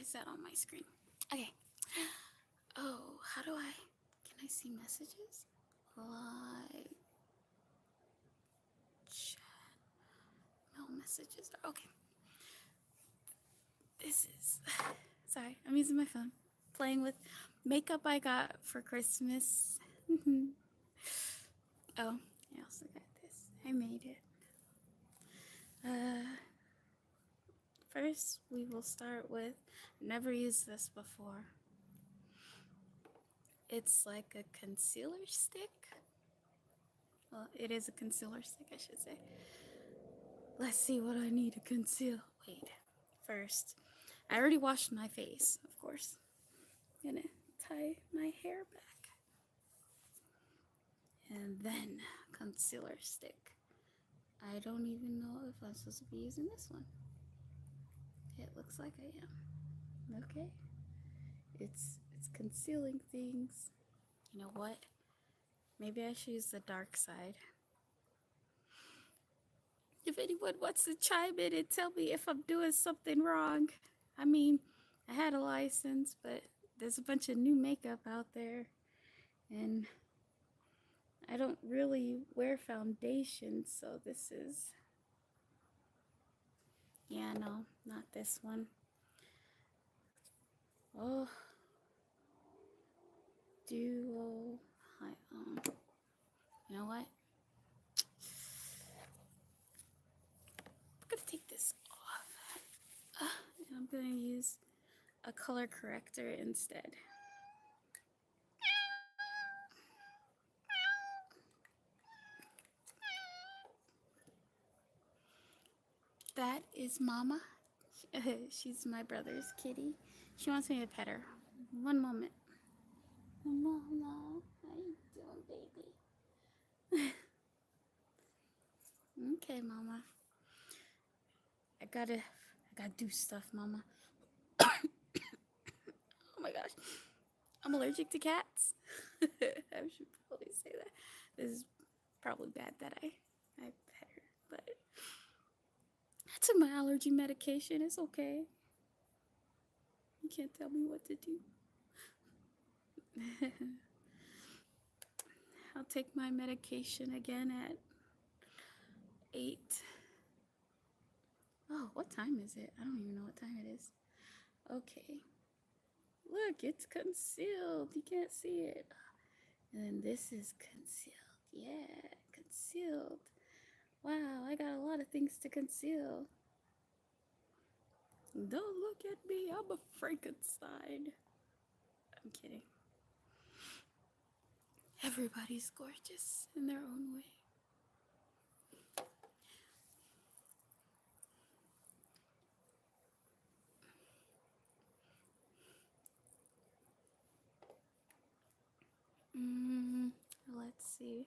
is that on my screen? Okay. Oh, how do I? Can I see messages? Like chat, no messages. Okay. This is. Sorry, I'm using my phone. Playing with makeup I got for Christmas. Oh, I also got this. I made it. Uh, First, we will start with. Never used this before. It's like a concealer stick. Well, it is a concealer stick, I should say. Let's see what I need to conceal. Wait, first, I already washed my face, of course. I'm gonna tie my hair back. And then, concealer stick. I don't even know if I'm supposed to be using this one. It looks like I am. Okay. It's concealing things. You know what? Maybe I should use the dark side. If anyone wants to chime in and tell me if I'm doing something wrong. I mean, I had a license, but there's a bunch of new makeup out there, and I don't really wear foundation, so this is. Yeah, no, not this one. Oh, duo. Hi, you know what? I'm gonna take this off. And I'm gonna use a color corrector instead. That is Mama. She's my brother's kitty. She wants me to pet her. One moment. Mama, how you doing, baby? Okay, Mama. I gotta do stuff, Mama. Oh my gosh. I'm allergic to cats. I should probably say that. This is probably bad that I pet her, but I took my allergy medication. It's okay. You can't tell me what to do. I'll take my medication again at 8. Oh, what time is it? I don't even know what time it is. Okay. Look, it's concealed. You can't see it. And then this is concealed. Yeah, concealed. Wow, I got a lot of things to conceal. Don't look at me. I'm a Frankenstein. I'm kidding. Everybody's gorgeous in their own way. Let's see.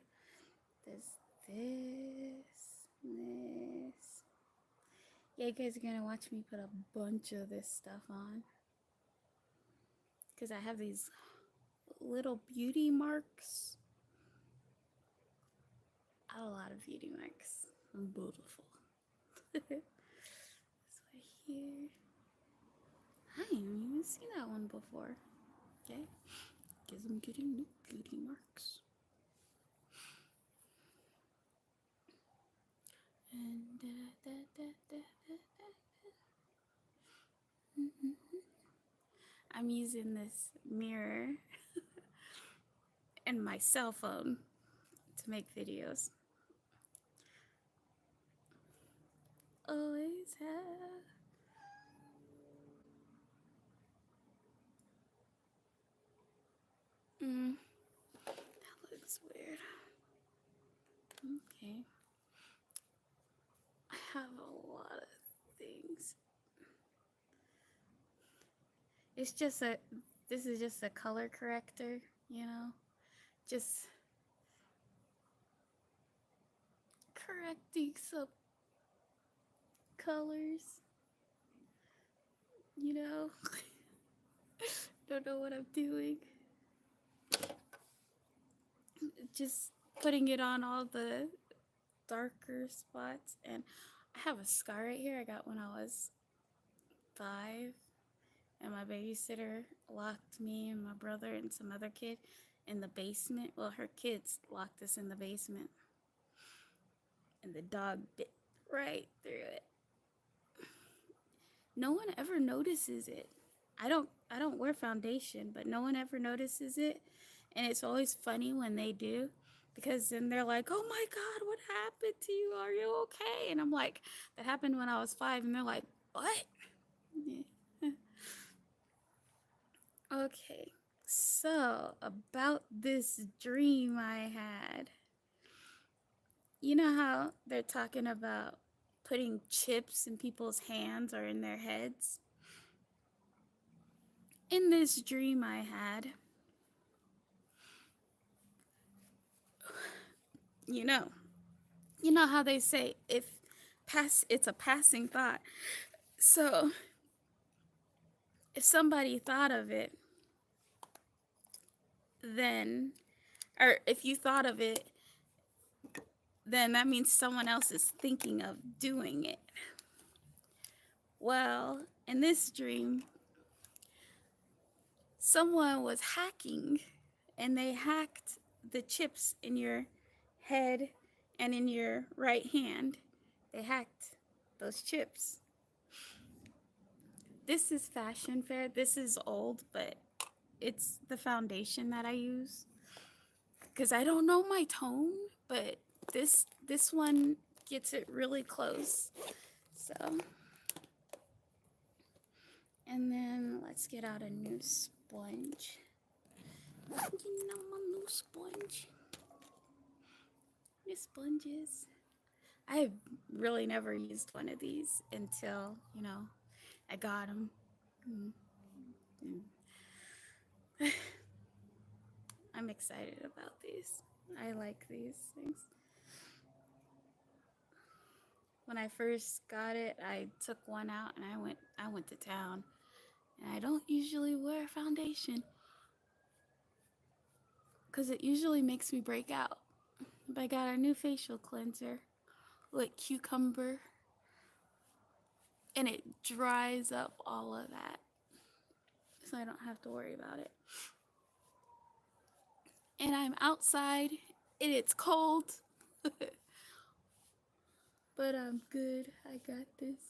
There's this. Yeah, you guys are gonna watch me put a bunch of this stuff on. Because I have these little beauty marks. I have a lot of beauty marks. I'm beautiful. This right here. I didn't even see that one before. Okay. Because I'm getting new beauty marks. And I'm using this mirror and my cell phone to make videos. Always have. That looks weird. Okay. I have a lot of things. It's just this is just a color corrector, you know? Just correcting some colors, you know? Don't know what I'm doing. Just putting it on all the darker spots. And I have a scar right here I got when I was 5. and my babysitter locked me and my brother and some other kid in the basement. Well, her kids locked us in the basement, and the dog bit right through it. No one ever notices it. I don't wear foundation, but no one ever notices it. And it's always funny when they do, because then they're like, "Oh my god, what happened to you? Are you okay?" And I'm like, "That happened when I was 5." And they're like, "What?" Yeah. Okay. So, about this dream I had. You know how they're talking about putting chips in people's hands or in their heads? In this dream I had, you know, you know how they say if it's a passing thought. So, if somebody thought of it, then or if you thought of it, then that means someone else is thinking of doing it. Well, in this dream, someone was hacking, and they hacked the chips in your head and in your right hand. They hacked those chips. This is fashion fair. This is old, but it's the foundation that I use because I don't know my tone, but this one gets it really close. So, and then let's get out a new sponge. You know, my new sponge. New sponges. I really never used one of these until, I got them. I'm excited about these. I like these things. When I first got it, I took one out and I went to town. And I don't usually wear foundation cuz it usually makes me break out. But I got a new facial cleanser with cucumber, and it dries up all of that. So I don't have to worry about it. And I'm outside and it's cold. But I'm good. I got this.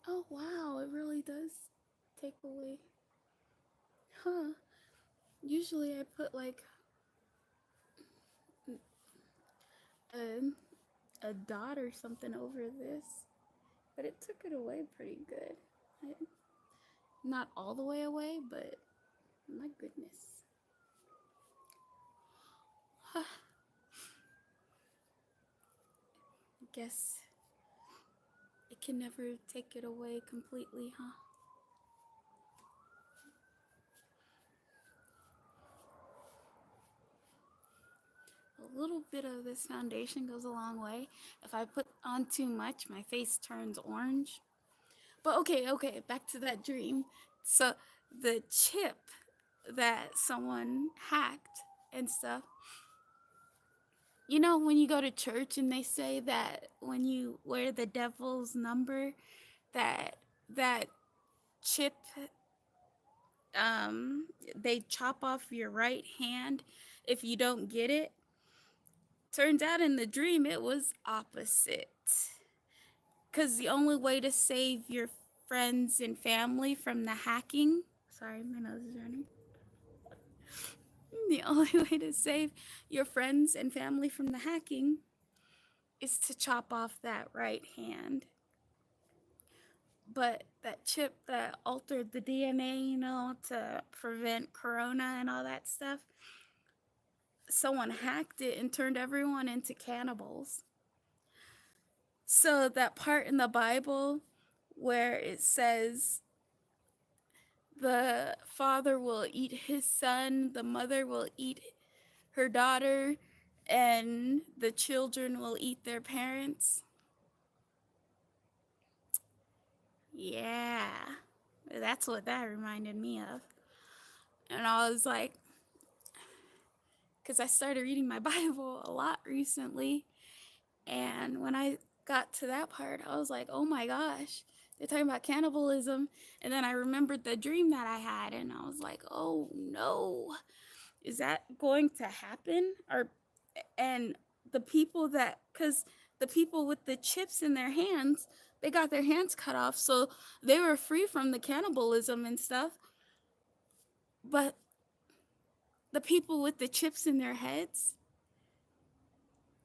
Oh wow, it really does take away. Huh. Usually I put like a dot or something over this, but it took it away pretty good. Not all the way away, but my goodness. Huh. I guess it can never take it away completely, huh? A little bit of this foundation goes a long way. If I put on too much, my face turns orange. But okay, back to that dream. So the chip that someone hacked and stuff. You know when you go to church and they say that when you wear the devil's number, that that chip they chop off your right hand if you don't get it. Turns out in the dream it was opposite. Cuz the only way to save your friends and family from the hacking, sorry, my nose is running. The only way to save your friends and family from the hacking is to chop off that right hand. But that chip that altered the DNA, to prevent corona and all that stuff, someone hacked it and turned everyone into cannibals. So that part in the Bible where it says the father will eat his son, the mother will eat her daughter, and the children will eat their parents. Yeah, that's what that reminded me of. And I was like, because I started reading my Bible a lot recently. And when I got to that part, I was like, oh my gosh, they're talking about cannibalism. And then I remembered the dream that I had, and I was like, oh no, is that going to happen? Or, and the people that, because the people with the chips in their hands, they got their hands cut off, so they were free from the cannibalism and stuff. But the people with the chips in their heads,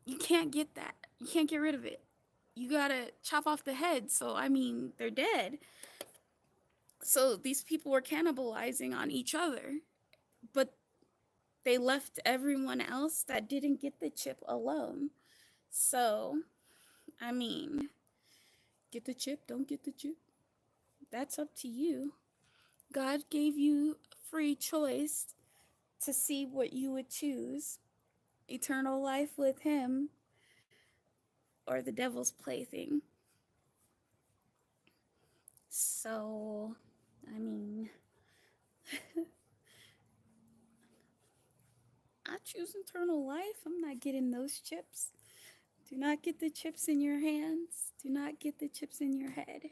you can't get that. You can't get rid of it. You gotta chop off the head. So, I mean, they're dead. So, these people were cannibalizing on each other. But they left everyone else that didn't get the chip alone. So, I mean, get the chip, don't get the chip. That's up to you. God gave you free choice to see what you would choose: eternal life with Him or the devil's plaything. So, I mean, I choose eternal life. I'm not getting those chips. Do not get the chips in your hands. Do not get the chips in your head.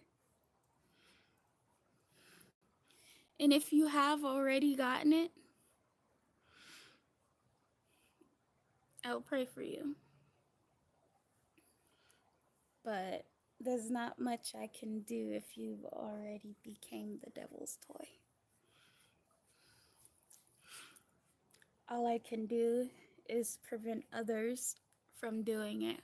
And if you have already gotten it, I will pray for you. But there's not much I can do if you've already became the devil's toy. All I can do is prevent others from doing it.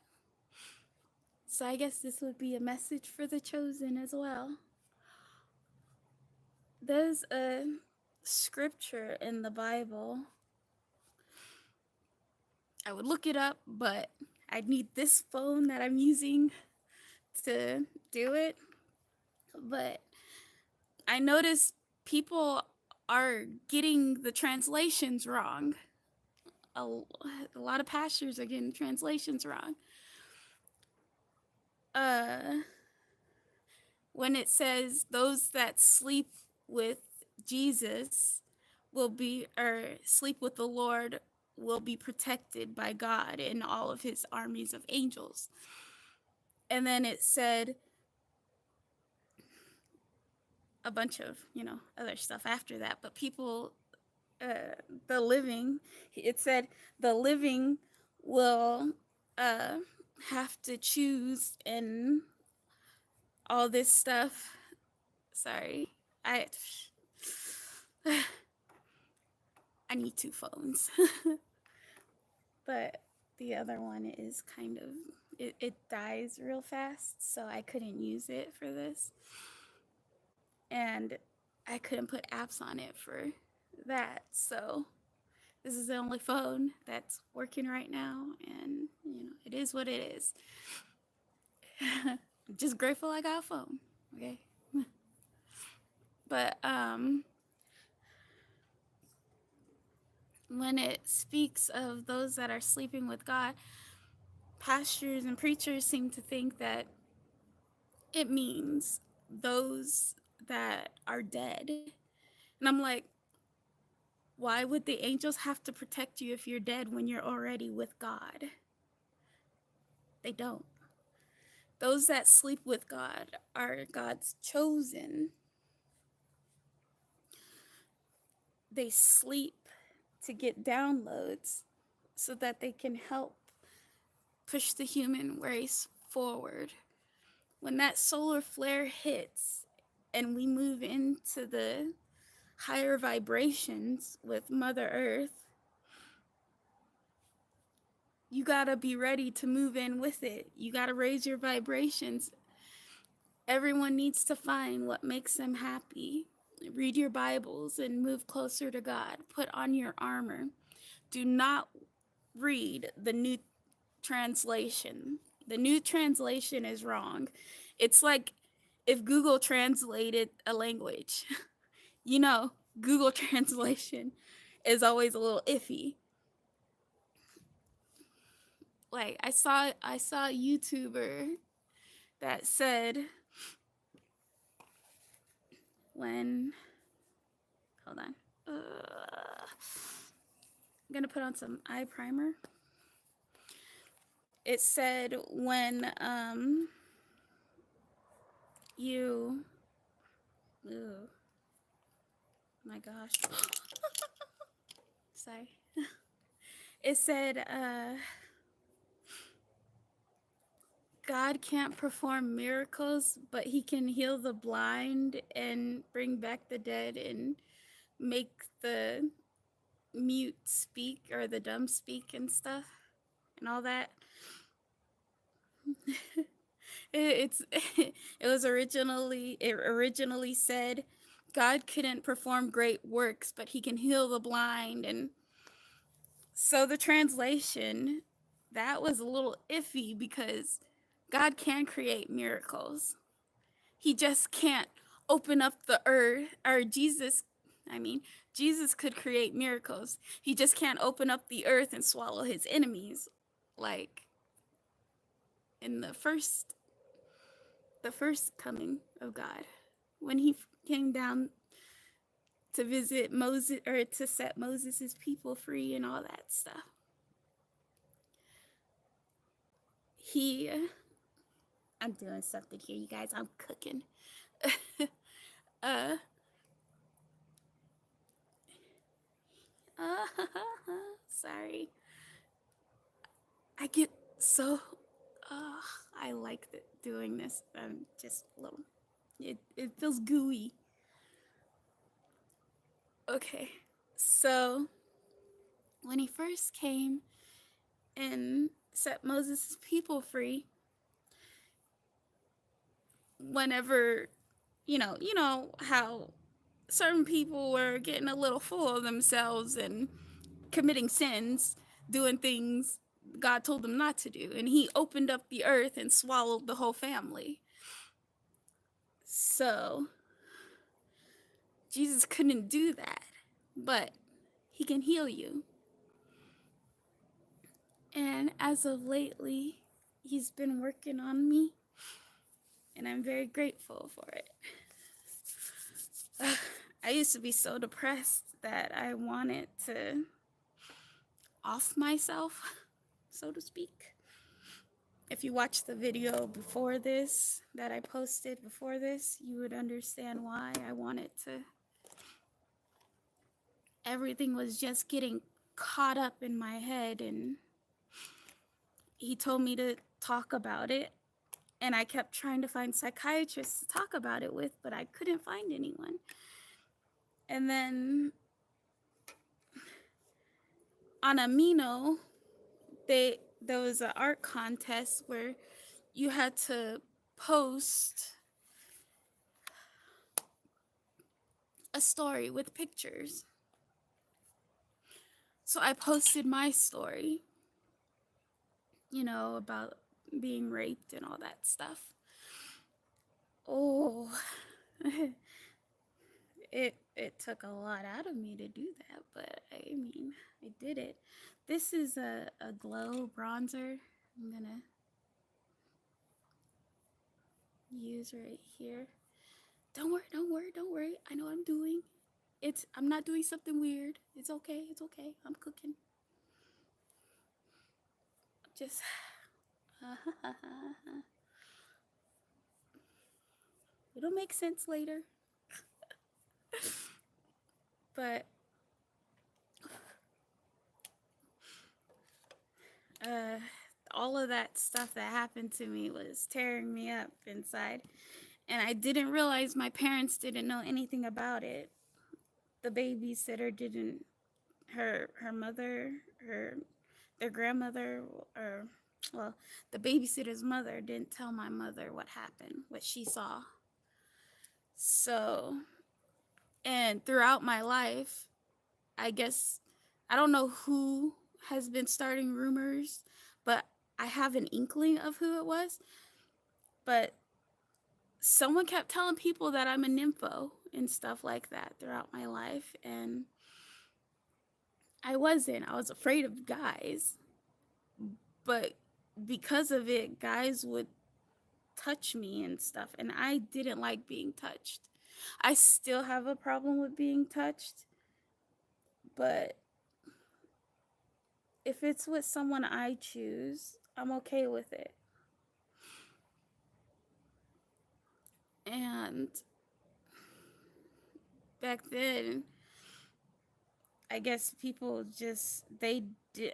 So I guess this would be a message for the chosen as well. There's a scripture in the Bible. I would look it up, but I'd need this phone that I'm using to do it. But I noticed people are getting the translations wrong. A lot of pastors are getting translations wrong. When it says those that sleep with Jesus will be, or sleep with the Lord will be protected by God and all of his armies of angels. And then it said a bunch of, other stuff after that. But people, the living, it said the living will have to choose and all this stuff. Sorry. I need two phones. But the other one is kind of, it dies real fast, so I couldn't use it for this. And I couldn't put apps on it for that, so this is the only phone that's working right now, and it is what it is. I'm just grateful I got a phone, okay? But when it speaks of those that are sleeping with God, pastors and preachers seem to think that it means those that are dead. And I'm like, why would the angels have to protect you if you're dead when you're already with God? They don't. Those that sleep with God are God's chosen. They sleep to get downloads so that they can help push the human race forward. When that solar flare hits and we move into the higher vibrations with Mother Earth, you gotta be ready to move in with it. You gotta raise your vibrations. Everyone needs to find what makes them happy. Read your Bibles and move closer to God. Put on your armor. Do not read the new translation. The new translation is wrong. It's like if Google translated a language. Google translation is always a little iffy. Like I saw a YouTuber that said hold on. I'm gonna put on some eye primer. It said when you, oh my gosh, sorry. It said God can't perform miracles, but he can heal the blind and bring back the dead and make the mute speak or the dumb speak and stuff and all that. It's it originally said God couldn't perform great works, but he can heal the blind. And so the translation, that was a little iffy because God can create miracles. He just can't open up the earth, or I mean, Jesus could create miracles. He just can't open up the earth and swallow his enemies like in the first coming of God when he came down to visit Moses or to set Moses's people free and all that stuff. He I'm doing something here, you guys. I'm cooking. uh sorry. I get so I like doing this. I'm just a little it feels gooey. Okay. So when he first came and set Moses' people free, whenever you know how certain people were getting a little full of themselves and committing sins, doing things God told them not to do, and he opened up the earth and swallowed the whole family. So Jesus couldn't do that, but he can heal you. And as of lately, he's been working on me, and I'm very grateful for it. I used to be so depressed that I wanted to off myself, so to speak. If you watched the video before this that I posted before this, you would understand why I wanted to. Everything was just getting caught up in my head, and he told me to talk about it. And I kept trying to find psychiatrists to talk about it with, but I couldn't find anyone. And then on Amino, there was an art contest where you had to post a story with pictures. So I posted my story, about being raped and all that stuff. Oh, it took a lot out of me to do that, but I mean, I did it. This is a glow bronzer I'm gonna use right here. Don't worry, don't worry, don't worry. I know what I'm doing. I'm not doing something weird. It's okay, it's okay. I'm cooking. Just it'll make sense later. But all of that stuff that happened to me was tearing me up inside, and I didn't realize my parents didn't know anything about it. The babysitter didn't. Her mother, their grandmother, or well, the babysitter's mother didn't tell my mother what happened, what she saw. So, and throughout my life, I guess I don't know who has been starting rumors, but I have an inkling of who it was. But someone kept telling people that I'm a nympho and stuff like that throughout my life, and I wasn't. I was afraid of guys. But because of it, guys would touch me and stuff, and I didn't like being touched. I still have a problem with being touched, but if it's with someone I choose, I'm okay with it. And back then, I guess people just they did.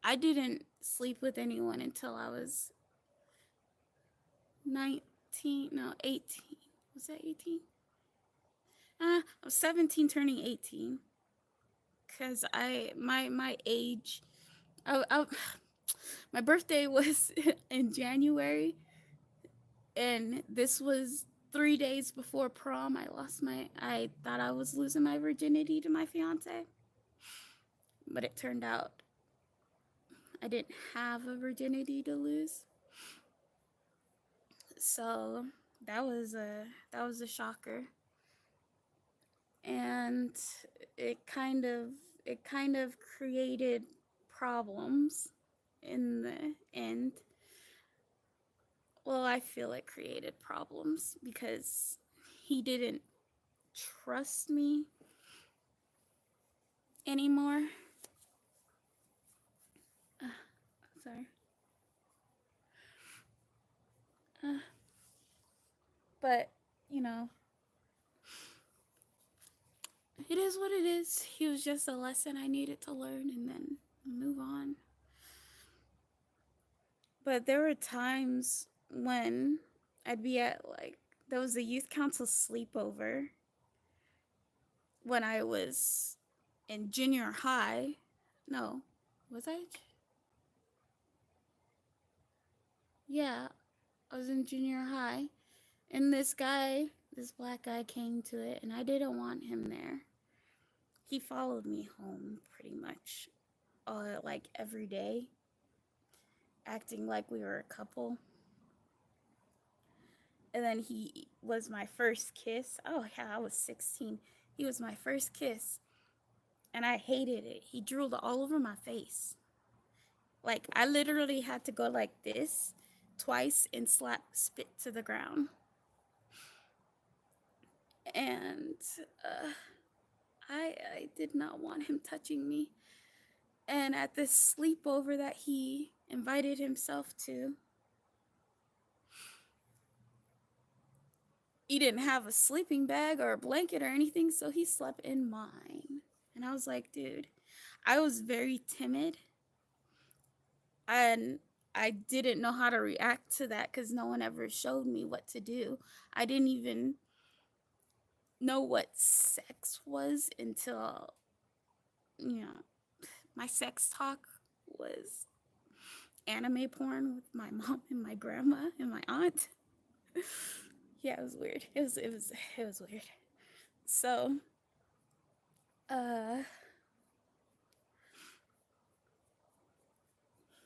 I didn't sleep with anyone until I was 19. No, 18. Was that 18? I was 17, turning 18. Cause my age, I my birthday was in January, and this was 3 days before prom. I thought I was losing my virginity to my fiance, but it turned out I didn't have a virginity to lose. So that was a shocker, and it kind of it kind of created problems in the end. Well, I feel it created problems because he didn't trust me anymore. Uh, sorry. Uh, but, you know, it is what it is. He was just a lesson I needed to learn and then move on. But there were times when I'd be at, like, there was a youth council sleepover when I was in junior high. No, was I? Yeah, I was in junior high. And this black guy came to it, and I didn't want him there. He followed me home pretty much, like every day, acting like we were a couple. And then he was my first kiss. Oh, yeah, I was 16. He was my first kiss, and I hated it. He drooled all over my face. Like, I literally had to go like this twice and slap spit to the ground. And I did not want him touching me. And at this sleepover that he invited himself to, he didn't have a sleeping bag or a blanket or anything, so he slept in mine. And I was like, dude, I was very timid, and I didn't know how to react to that because no one ever showed me what to do. I didn't even know what sex was until, you know, my sex talk was anime porn with my mom and my grandma and my aunt. Yeah, it was weird. It was weird. So, uh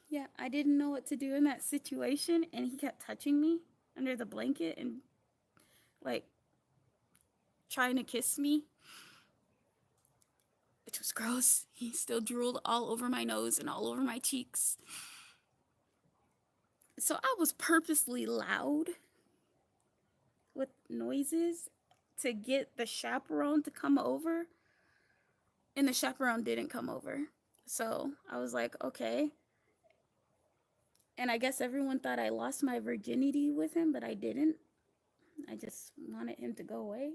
yeah, I didn't know what to do in that situation, and he kept touching me under the blanket and like trying to kiss me, which was gross. He still drooled all over my nose and all over my cheeks. So I was purposely loud with noises to get the chaperone to come over, and the chaperone didn't come over. So I was like, okay. And I guess everyone thought I lost my virginity with him, but I didn't. I just wanted him to go away.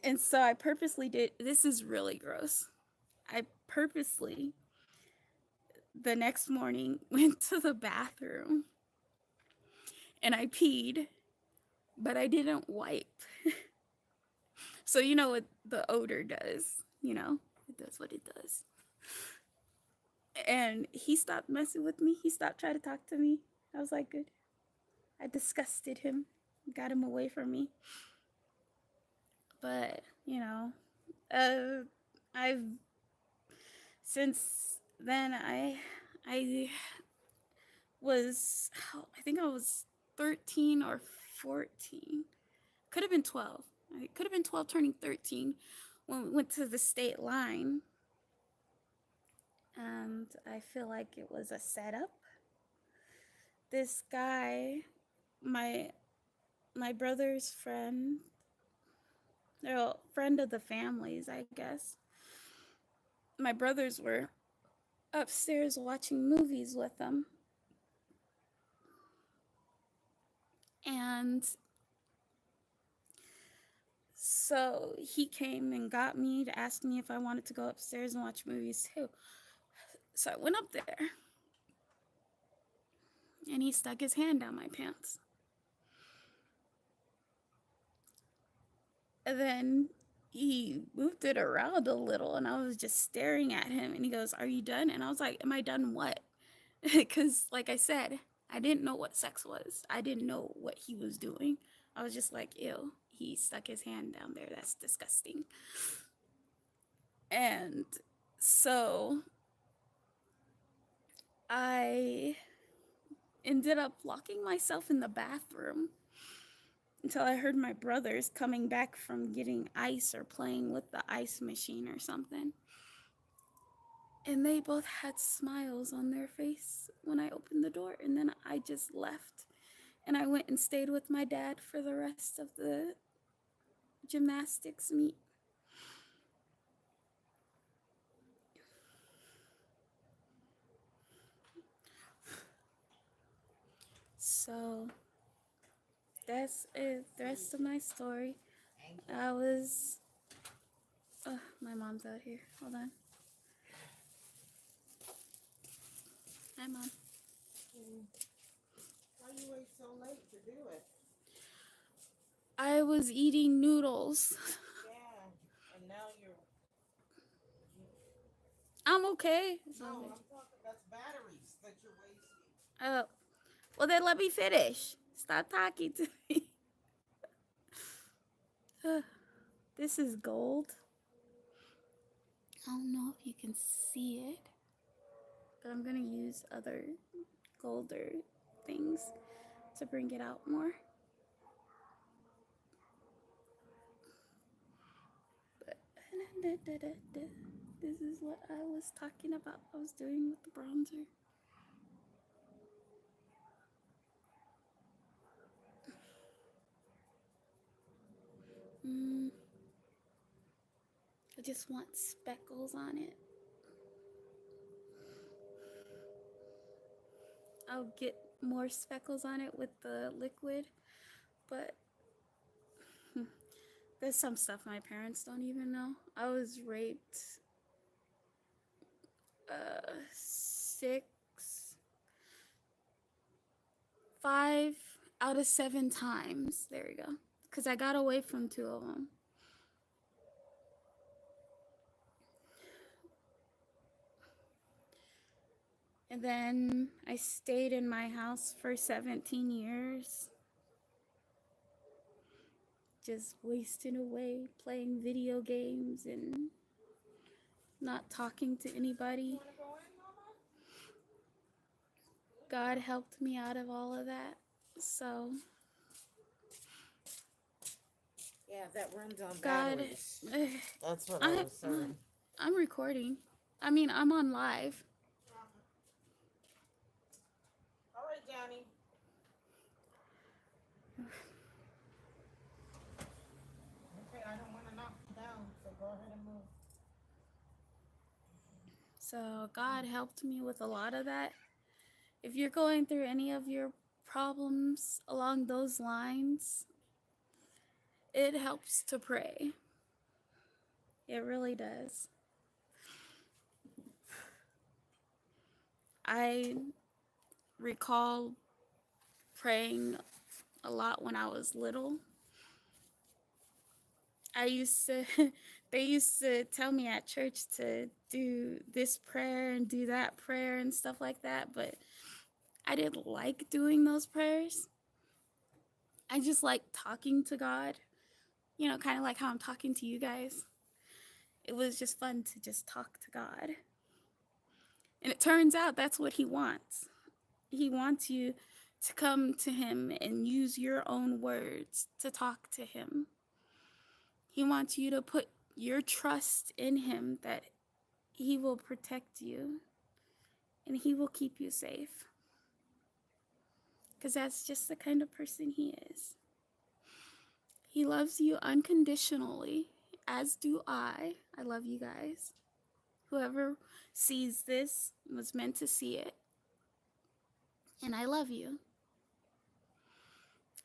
And so I purposely did. This is really gross. I purposely, the next morning, went to the bathroom and I peed, but I didn't wipe. So, you know what the odor does? It does what it does. And he stopped messing with me. He stopped trying to talk to me. I was like, good. I disgusted him, got him away from me. But, I've since then I was I think I was 13 or 14. Could have been 12. I could have been 12 turning 13 when we went to the state line. And I feel like it was a setup. This guy, my my brother's friend, they're a friend of the families, I guess. My brothers were upstairs watching movies with him. And so he came and got me to ask me if I wanted to go upstairs and watch movies too. So I went up there and he stuck his hand down my pants. And then he moved it around a little and I was just staring at him and he goes, "Are you done?" And I was like, "Am I done what?" Because, like I said, I didn't know what sex was. I didn't know what he was doing. I was just like, ew, he stuck his hand down there. That's disgusting. And so I ended up locking myself in the bathroom until I heard my brothers coming back from getting ice or playing with the ice machine or something. And they both had smiles on their face when I opened the door. And then I just left. And I went and stayed with my dad for the rest of the gymnastics meet. So that's it. The rest of my story. I was. My mom's out here. Hold on. Hi, Mom. Why you wait so late to do it? I was eating noodles. Yeah, and now you're. I'm okay. No, I'm talking. That's batteries that you're wasting. Oh, well then let me finish. Stop talking to me. This is gold. I don't know if you can see it, but I'm gonna use other golder things to bring it out more. But this is what I was talking about. I was doing with the bronzer. I just want speckles on it. I'll get more speckles on it with the liquid, but there's some stuff my parents don't even know. I was raped 5 out of 7 times. There we go. Because I got away from 2 of them. And then I stayed in my house for 17 years. Just wasting away playing video games and not talking to anybody. God helped me out of all of that. So Yeah, that runs on batteries. That's what I was saying. I'm recording. I mean, I'm on live. All right, Johnny. Okay, I don't want to knock you down, so go ahead and move. So God helped me with a lot of that. If you're going through any of your problems along those lines, it helps to pray. It really does. I recall praying a lot when I was little. They used to tell me at church to do this prayer and do that prayer and stuff like that, but I didn't like doing those prayers. I just like talking to God, kind of like how I'm talking to you guys. It was just fun to just talk to God. And it turns out that's what He wants. He wants you to come to Him and use your own words to talk to Him. He wants you to put your trust in Him that He will protect you and He will keep you safe. Because that's just the kind of person He is. He loves you unconditionally, as do I. I love you guys. Whoever sees this, was meant to see it. And I love you.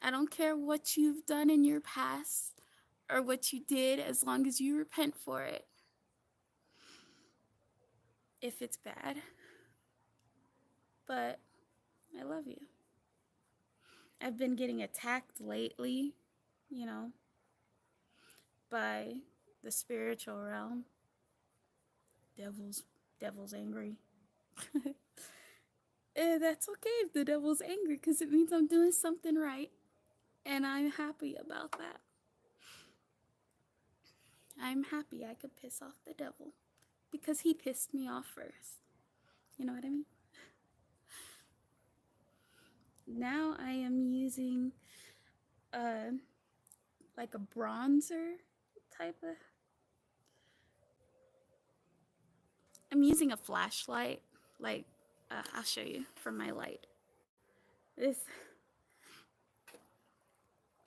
I don't care what you've done in your past or what you did, as long as you repent for it. If it's bad. But I love you. I've been getting attacked lately, you know, by the spiritual realm. Devil's angry. That's okay if the devil's angry, because it means I'm doing something right. And I'm happy about that. I'm happy I could piss off the devil because he pissed me off first. You know what I mean? Now I am using like a bronzer type of. I'm using a flashlight. Like, I'll show you from my light.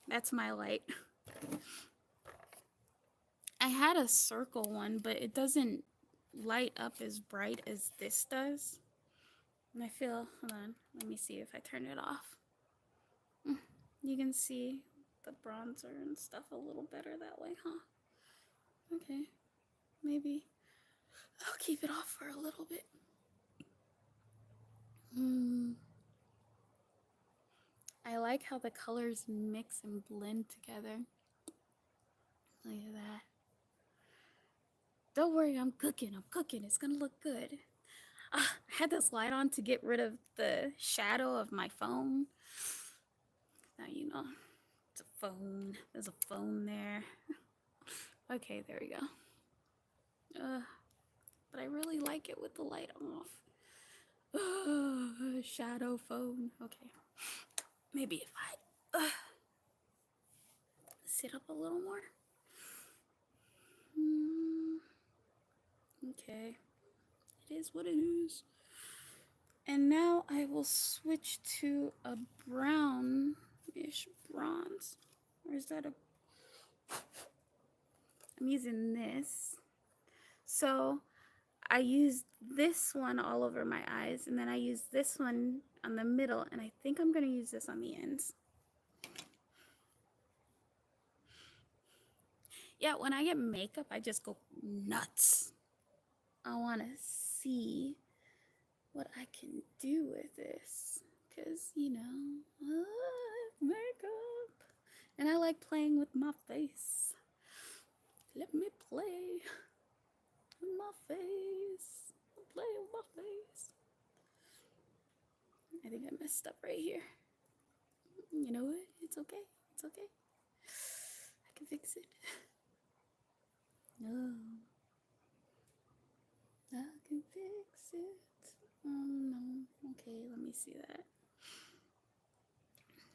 That's my light. I had a circle one, but it doesn't light up as bright as this does. And I feel, hold on, let me see if I turn it off. You can see the bronzer and stuff a little better that way, huh? Okay, maybe I'll keep it off for a little bit. I like how the colors mix and blend together. Look at that. Don't worry, I'm cooking. It's gonna look good. I had this light on to get rid of the shadow of my phone. Now you know, it's a phone. There's a phone there. Okay, there we go. But I really like it with the light off. Shadow phone. Okay. Maybe if I sit up a little more. Okay. It is what it is. And now I will switch to a brownish bronze. Or is that a... I'm using this. So I used this one all over my eyes, and then I used this one on the middle, and I think I'm going to use this on the ends. Yeah, when I get makeup, I just go nuts. I want to see what I can do with this, because, you know, makeup. And I like playing with my face. Let me play with my face. Play with my face. I think I messed up right here. You know what? It's okay. It's okay. I can fix it. No. I can fix it. Oh no. Okay, let me see that.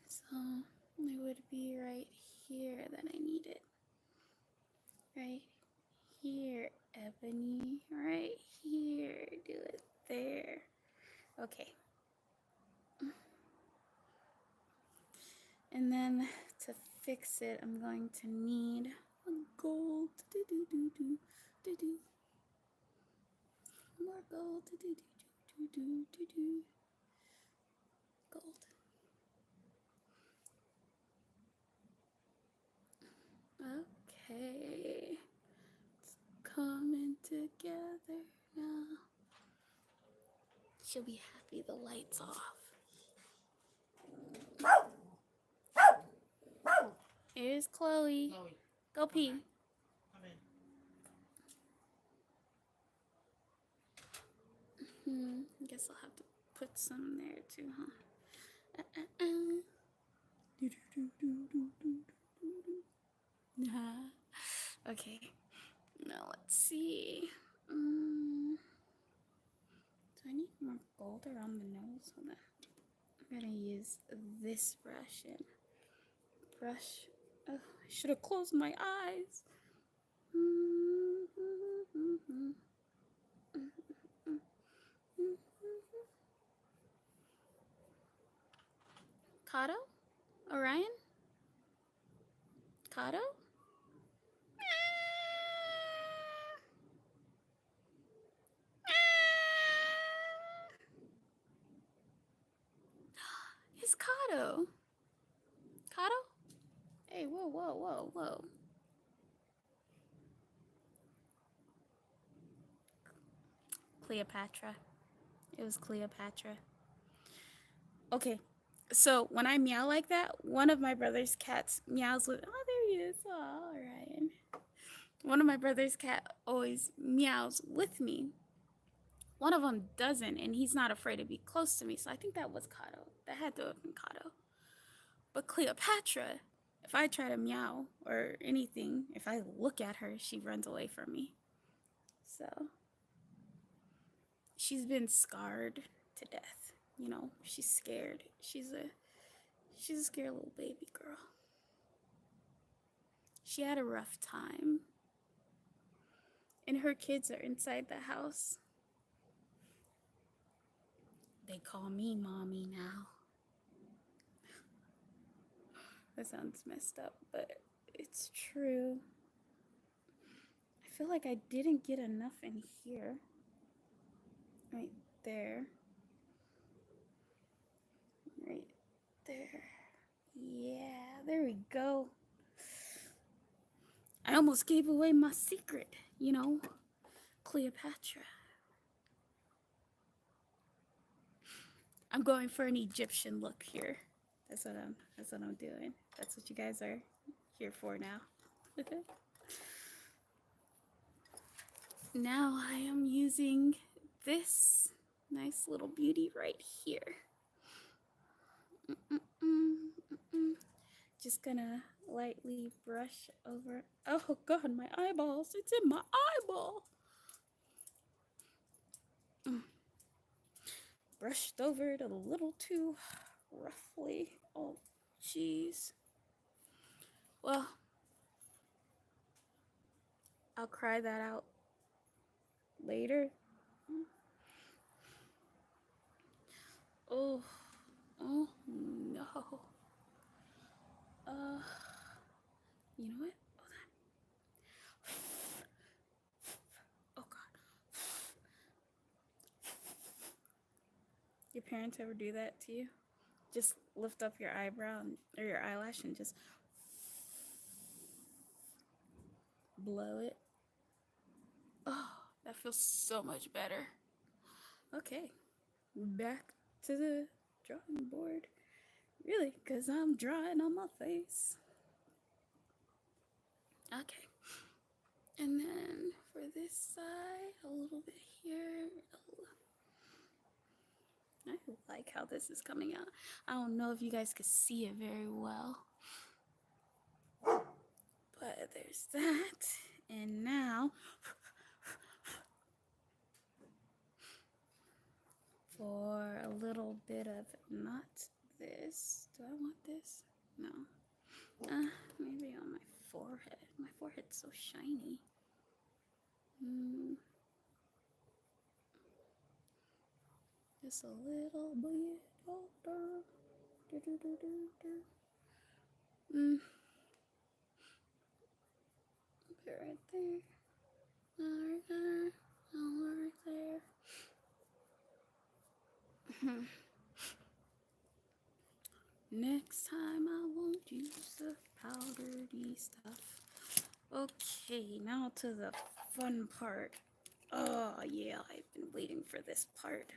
So it would be right here that I need it. Right here, Ebony. Right here. Do it there. Okay. And then to fix it, I'm going to need a gold. More gold. Gold. Okay. It's coming together now. She'll be happy the light's off. Here's Chloe. Go pee. I guess I'll have to put some there too, huh? Okay. Now let's see. Do I need more gold around the nose? Hold on. I'm gonna use this brush and brush. Oh, I should have closed my eyes. Kato? Orion? Kato? It's Kato. Kato? Hey, whoa, whoa, whoa, whoa. Cleopatra. It was Cleopatra. Okay, so when I meow like that, one of my brother's cats meows with. Oh, there he is. Oh, Ryan. One of my brother's cat always meows with me. One of them doesn't, and he's not afraid to be close to me. So I think that was Kato. That had to have been Kato. But Cleopatra, if I try to meow or anything, if I look at her, she runs away from me. So she's been scarred to death. You know, she's scared. She's a scared little baby girl. She had a rough time. And her kids are inside the house. They call me mommy now. That sounds messed up, but it's true. I feel like I didn't get enough in here. Right there. Right there. Yeah, there we go. I almost gave away my secret, you know, Cleopatra. I'm going for an Egyptian look here. That's what I'm doing. That's what you guys are here for now. Now I am using this nice little beauty right here. Just gonna lightly brush over. Oh God, my eyeballs! It's in my eyeball. Brushed over it a little too roughly. Oh, jeez. Well, I'll cry that out later. Oh, oh no. You know what? Oh God. Your parents ever do that to you? Just lift up your eyebrow or your eyelash and just blow it. Oh, that feels so much better. Okay, back to the drawing board. Really, because I'm drawing on my face. Okay. And then for this side, a little bit here. I like how this is coming out. I don't know if you guys could see it very well. But there's that. And now for a little bit of not this. Do I want this? No. Maybe on my forehead. My forehead's so shiny. Just a little bit older. Put it right there. Right there. Right there. Next time I won't use the powdery stuff. Okay, now to the fun part. Oh yeah, I've been waiting for this part.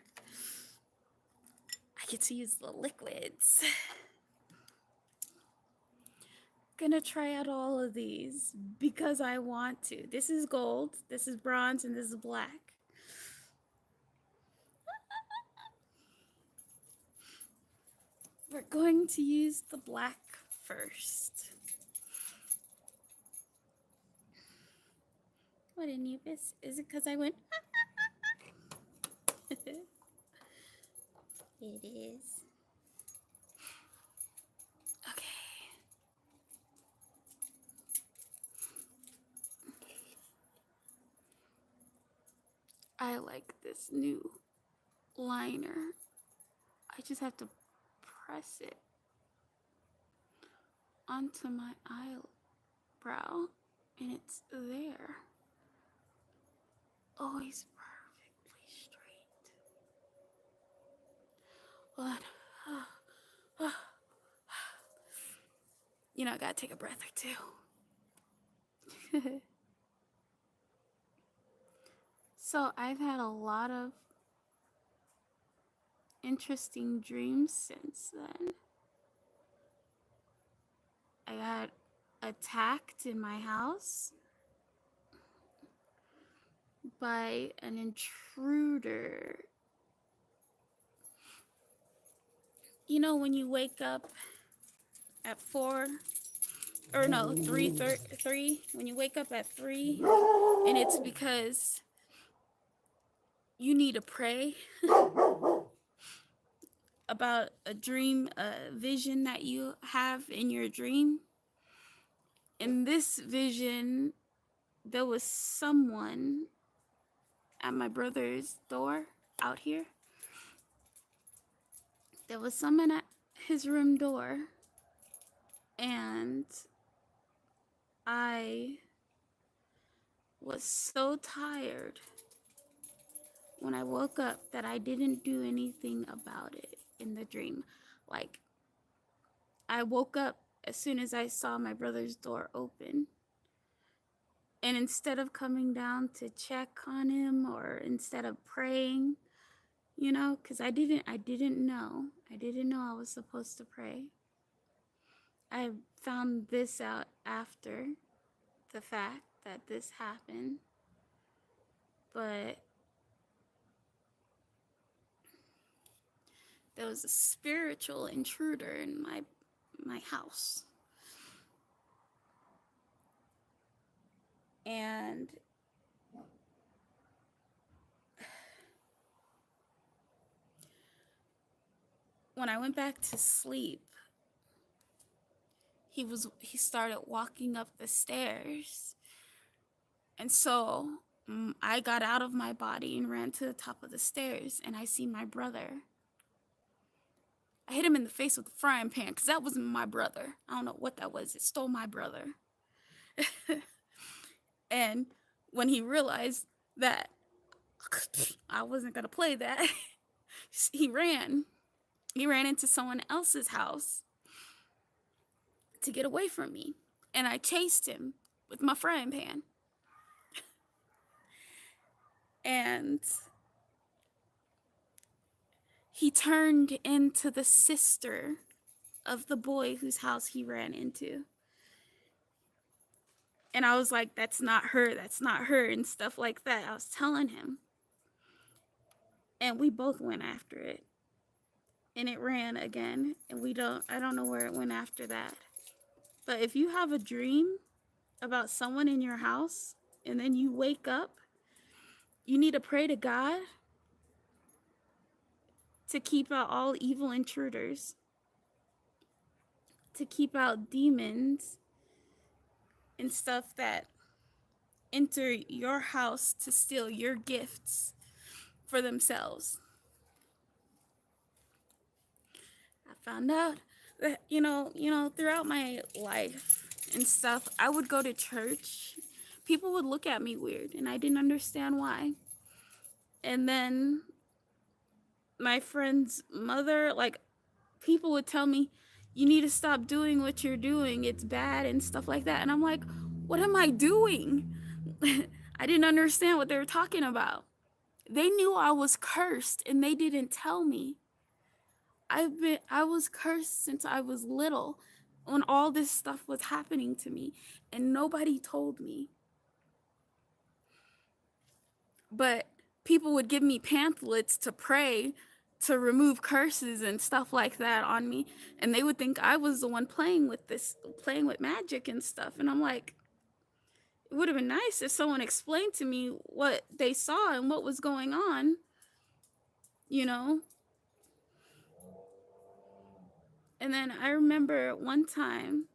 I get to use the liquids. Gonna try out all of these because I want to. This is gold, this is bronze, and this is black. We're going to use the black first. What a Nubis? Is it because I went? It is. Okay. I like this new liner. I just have to press it onto my eyebrow and it's there. Always perfectly straight. One. I gotta take a breath or two. So I've had a lot of interesting dreams since then. I got attacked in my house by an intruder. When you wake up at 4, or no, 3, when you wake up at 3, and it's because you need to pray about a dream, a vision that you have in your dream. In this vision, there was someone at my brother's door out here. There was someone at his room door, and I was so tired when I woke up that I didn't do anything about it in the dream. Like, I woke up as soon as I saw my brother's door open. And instead of coming down to check on him, or instead of praying, because I didn't know. I didn't know I was supposed to pray. I found this out after the fact that this happened. But there was a spiritual intruder in my house. And when I went back to sleep, he started walking up the stairs. And so I got out of my body and ran to the top of the stairs, and I see my brother. I hit him in the face with a frying pan, because that wasn't my brother. I don't know what that was. It stole my brother. And when he realized that I wasn't going to play that, he ran. He ran into someone else's house to get away from me. And I chased him with my frying pan. And he turned into the sister of the boy whose house he ran into. And I was like, that's not her, and stuff like that. I was telling him. And we both went after it. And it ran again. And I don't know where it went after that. But if you have a dream about someone in your house, and then you wake up, you need to pray to God to keep out all evil intruders, to keep out demons and stuff that enter your house to steal your gifts for themselves. I found out that, throughout my life and stuff, I would go to church. People would look at me weird, and I didn't understand why. And then my friend's mother, people would tell me, you need to stop doing what you're doing. It's bad and stuff like that. And I'm like, what am I doing? I didn't understand what they were talking about. They knew I was cursed, and they didn't tell me. I was cursed since I was little, when all this stuff was happening to me, and nobody told me. But people would give me pamphlets to pray to remove curses and stuff like that on me, and they would think I was the one playing with magic and stuff. And I'm like, it would have been nice if someone explained to me what they saw and what was going on, And then I remember one time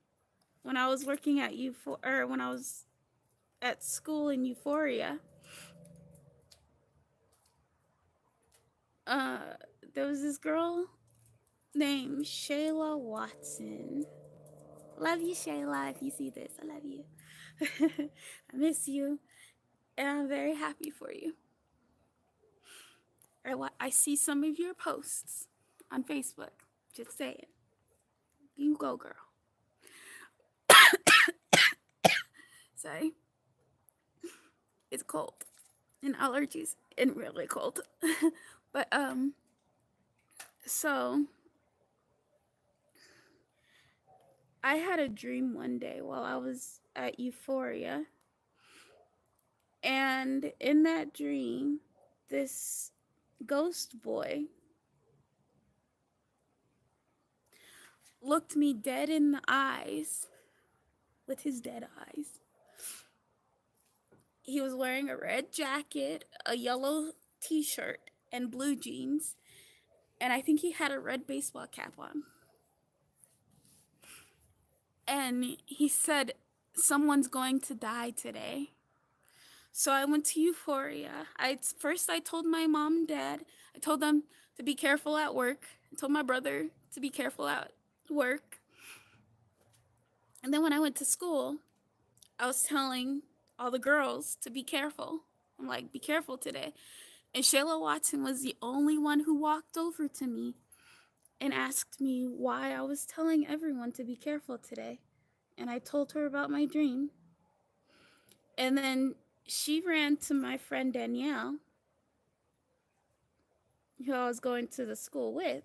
when I was working at when I was at school in Euphoria, there was this girl named Shayla Watson. Love you, Shayla. If you see this, I love you. I miss you, and I'm very happy for you. I see some of your posts on Facebook. Just saying. You go, girl. say. It's cold and allergies and really cold. But so I had a dream one day while I was at Euphoria, and in that dream, this ghost boy looked me dead in the eyes with his dead eyes. He was wearing a red jacket, a yellow t-shirt, and blue jeans, and I think he had a red baseball cap on. And he said, "Someone's going to die today." So I went to Euphoria. First I told my mom and dad. I told them to be careful at work. I told my brother to be careful at work. And then when I went to school, I was telling all the girls to be careful. I'm like, "Be careful today." And Shayla Watson was the only one who walked over to me and asked me why I was telling everyone to be careful today. And I told her about my dream. And then she ran to my friend Danielle, who I was going to the school with.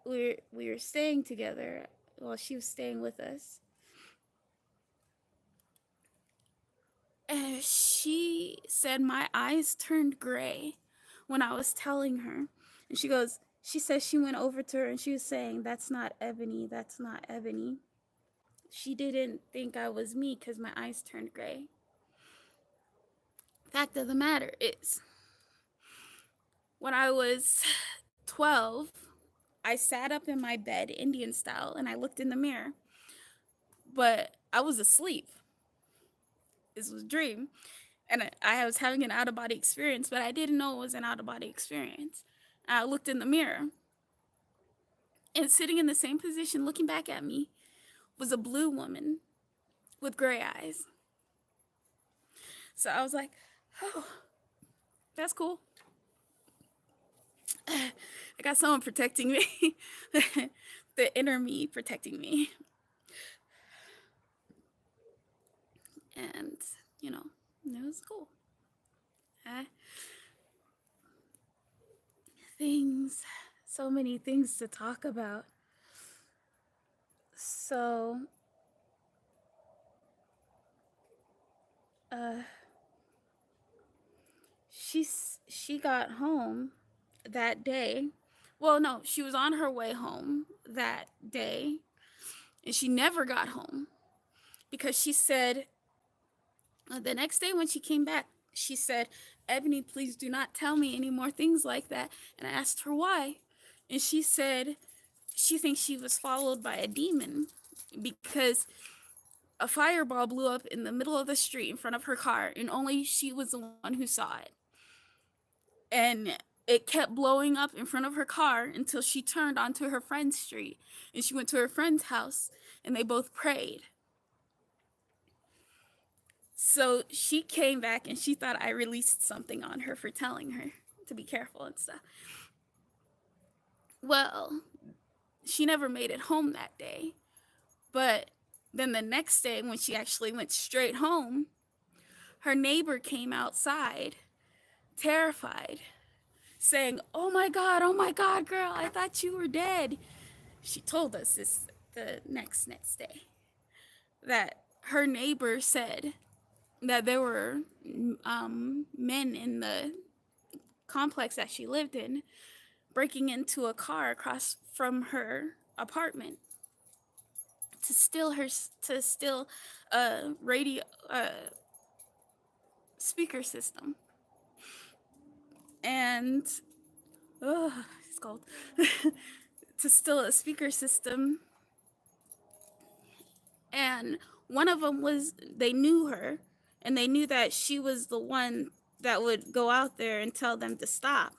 We were staying together while she was staying with us. And she said my eyes turned gray when I was telling her. And she says she went over to her and she was saying, "That's not Ebony, that's not Ebony." She didn't think I was me because my eyes turned gray. Fact of the matter is, when I was 12, I sat up in my bed, Indian style, and I looked in the mirror. But I was asleep. This was a dream. And I was having an out-of-body experience, but I didn't know it was an out-of-body experience. And I looked in the mirror, and sitting in the same position, looking back at me, was a blue woman with gray eyes. So I was like, "Oh, that's cool. I got someone protecting me." The inner me protecting me. And, you know, it was cool. Uh, so many things to talk about. So, uh, she got home that day. Well, no, she was on her way home that day, and she never got home because she said the next day when she came back, she said, "Ebony, please do not tell me any more things like that." And I asked her why, and she said she thinks she was followed by a demon because a fireball blew up in the middle of the street in front of her car, and only she was the one who saw it. And it kept blowing up in front of her car until she turned onto her friend's street, and she went to her friend's house, and they both prayed. So she came back and she thought I released something on her for telling her to be careful and stuff. Well, she never made it home that day. But then the next day, when she actually went straight home, her neighbor came outside, terrified, saying, oh my God, girl, I thought you were dead." She told us this the next day, that her neighbor said that there were men in the complex that she lived in breaking into a car across from her apartment to steal a radio speaker system. And it's cold. To steal a speaker system. And one of them was, they knew her, and they knew that she was the one that would go out there and tell them to stop.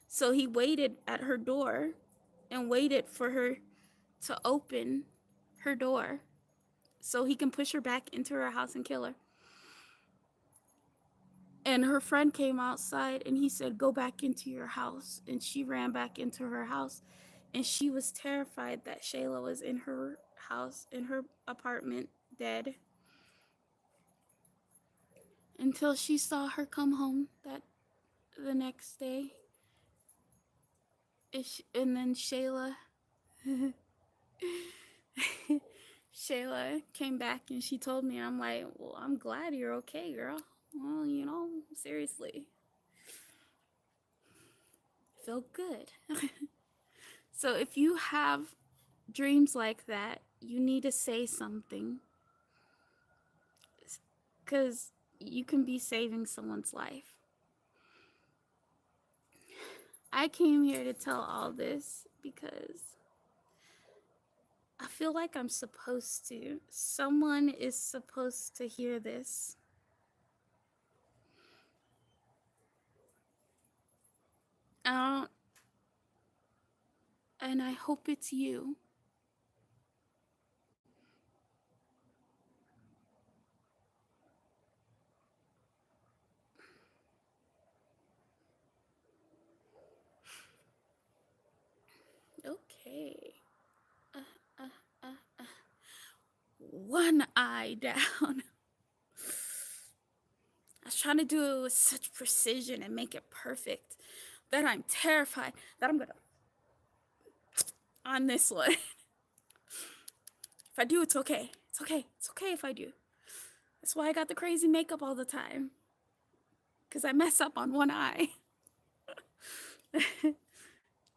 So he waited at her door and waited for her to open her door so he can push her back into her house and kill her. And her friend came outside and he said, "Go back into your house." And she ran back into her house, and she was terrified that Shayla was in her house, in her apartment, dead. until she saw her come home that the next day. And then Shayla came back and she told me, I'm like, well, I'm glad you're okay, girl. Well, seriously. Felt good. So if you have dreams like that, you need to say something. Because you can be saving someone's life. I came here to tell all this because I feel like I'm supposed to. Someone is supposed to hear this. I don't, and I hope it's you. Okay. Uh, uh, uh, uh. One eye down. I was trying to do it with such precision and make it perfect that I'm terrified that I'm gonna on this one. If I do, it's okay. It's okay. It's okay if I do. That's why I got the crazy makeup all the time. Because I mess up on one eye.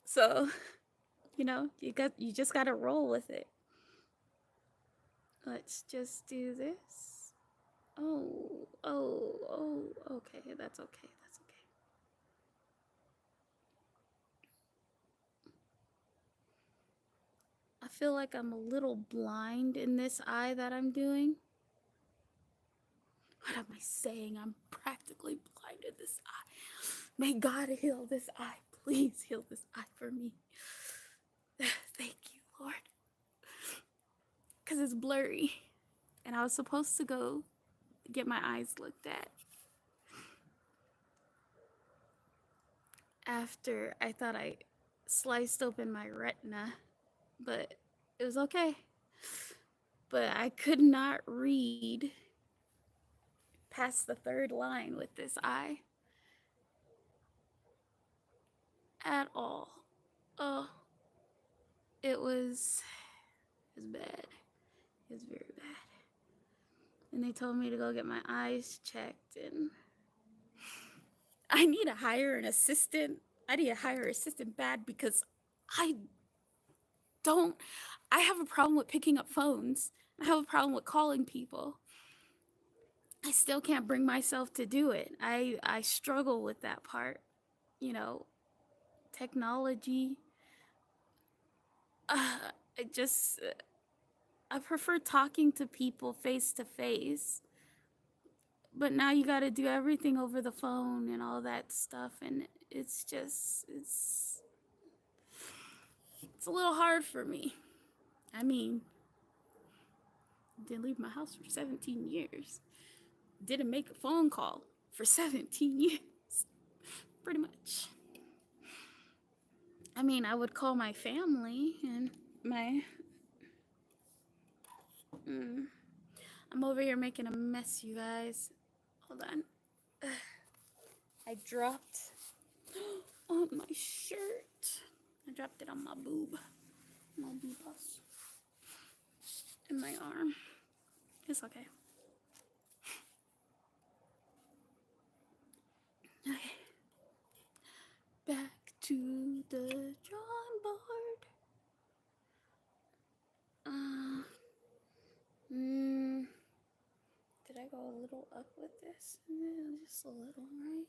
So, you just gotta roll with it. Let's just do this. Okay, that's okay. That's okay. I feel like I'm a little blind in this eye that I'm doing. What am I saying? I'm practically blind in this eye. May God heal this eye. Please heal this eye for me. Thank you, Lord. Because it's blurry. And I was supposed to go get my eyes looked at after I thought I sliced open my retina, but it was okay. But I could not read past the third line with this eye at all. Oh, it was bad. It was very bad. And they told me to go get my eyes checked, and I need to hire an assistant. I need to hire an assistant bad because I have a problem with picking up phones. I have a problem with calling people. I still can't bring myself to do it. I struggle with that part. Technology. I just, I prefer talking to people face to face. But now you gotta do everything over the phone and all that stuff. And it's a little hard for me. I mean, didn't leave my house for 17 years. Didn't make a phone call for 17 years. Pretty much. I mean, I would call my family and I'm over here making a mess, you guys. Hold on. I dropped on my shirt. I dropped it on my boob. My boobas. In my arm. It's okay. Okay. Back to the drawing board. Did I go a little up with this? Just a little, right?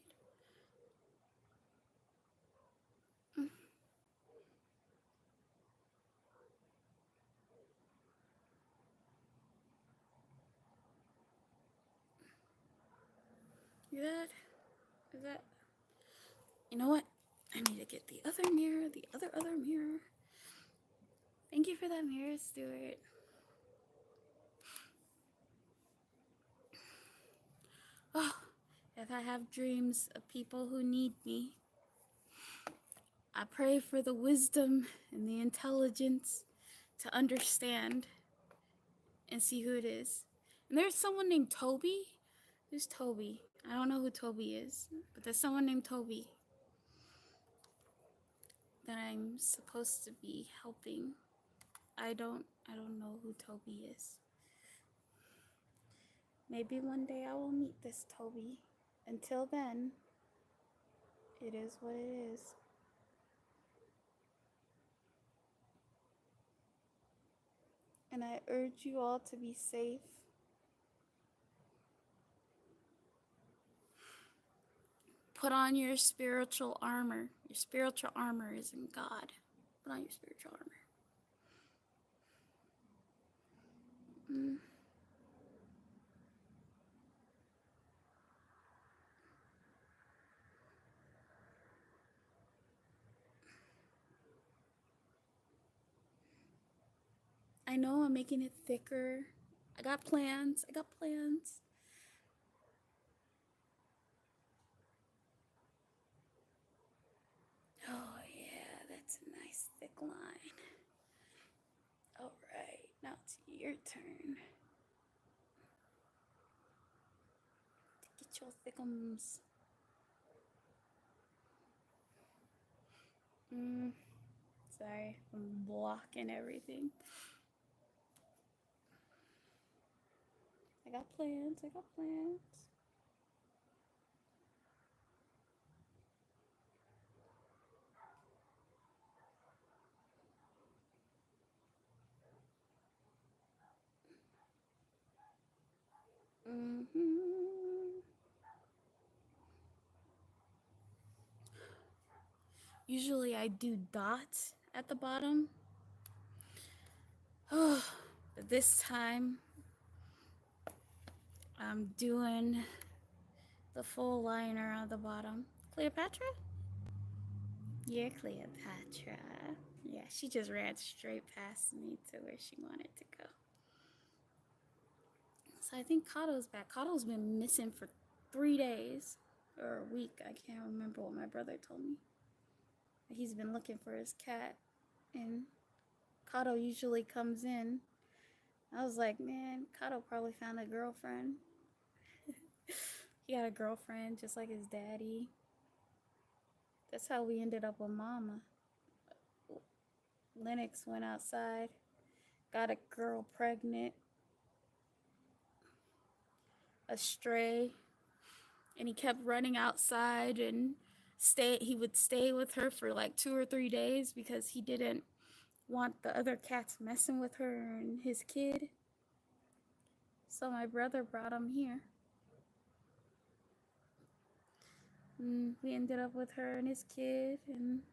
Is that? You know what? I need to get the other mirror, the other mirror. Thank you for that mirror, Stuart. Oh, if I have dreams of people who need me, I pray for the wisdom and the intelligence to understand and see who it is. And there's someone named Toby Who's Toby? I don't know who Toby is, but there's someone named Toby that I'm supposed to be helping. I don't know who Toby is. Maybe one day I will meet this Toby. Until then, it is what it is. And I urge you all to be safe. Put on your spiritual armor. Your spiritual armor is in God. Put on your spiritual armor. I know I'm making it thicker. I got plans. Oh, yeah, that's a nice thick line. All right, now it's your turn. Get your thickums. Sorry, I'm blocking everything. I got plans. Usually I do dots at the bottom. Oh, but this time I'm doing the full liner on the bottom. Cleopatra? You're Cleopatra. Yeah, she just ran straight past me to where she wanted to go. So I think Kato's back. Kato's been missing for 3 days or a week. I can't remember what my brother told me. He's been looking for his cat, and Kato usually comes in. I was like, man, Kato probably found a girlfriend. He had a girlfriend just like his daddy. That's how we ended up with Mama. Lennox went outside, got a girl pregnant, a stray, and he kept running outside and he would stay with her for like 2 or 3 days because he didn't want the other cats messing with her and his kid. So my brother brought him here. And we ended up with her and his kid, and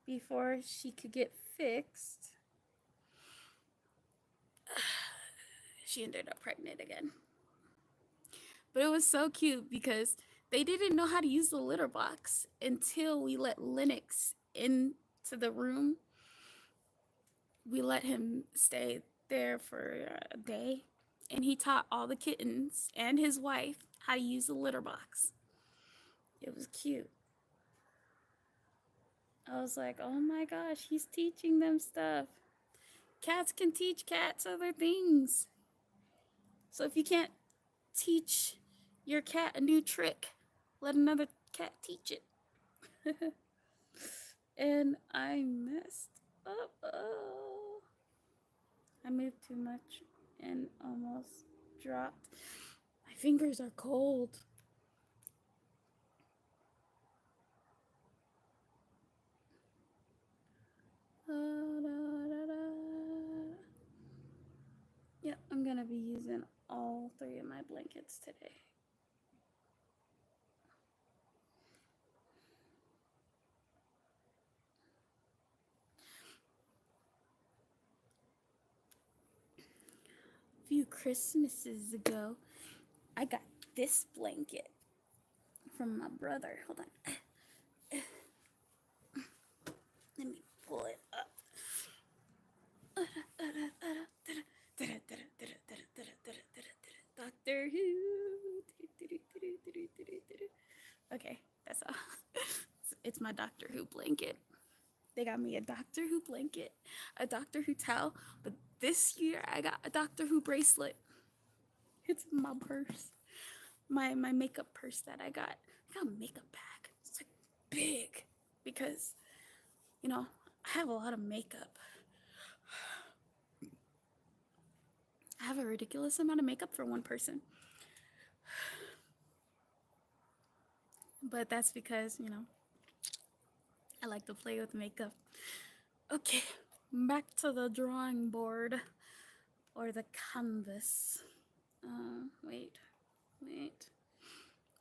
before she could get fixed, she ended up pregnant again. But it was so cute because they didn't know how to use the litter box until we let Lennox into the room. We let him stay there for a day, and he taught all the kittens and his wife how to use the litter box. It was cute. I was like, oh my gosh, he's teaching them stuff. Cats can teach cats other things. So if you can't teach your cat a new trick, let another cat teach it. And I messed up. Oh, I moved too much and almost dropped. My fingers are cold. Yeah, I'm gonna be using all 3 of my blankets today. A few Christmases ago, I got this blanket from my brother. Hold on. Let me pull it up. Doctor Who. Okay, that's all. It's my Doctor Who blanket. They got me a Doctor Who blanket, a Doctor Who towel, but this year I got a Doctor Who bracelet. It's in my purse. my makeup purse that I got. I got a makeup bag. It's like big because, you know, I have a lot of makeup. I have a ridiculous amount of makeup for one person. But that's because, you know, I like to play with makeup. Okay, back to the drawing board or the canvas. Wait.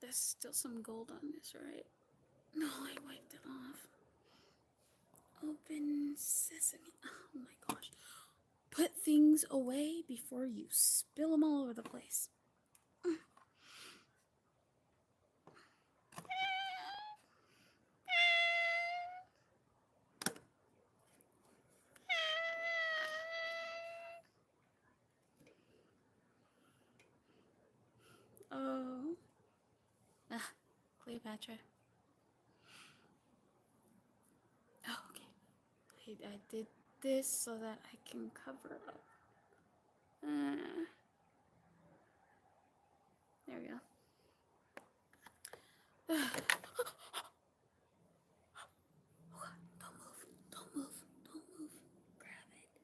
There's still some gold on this, right? No, I wiped it off. Open sesame. Oh my gosh. Put things away before you spill them all over the place. Oh. Ah, Cleopatra. Oh, okay. I did this so that I can cover up. There we go. Don't move. Grab it.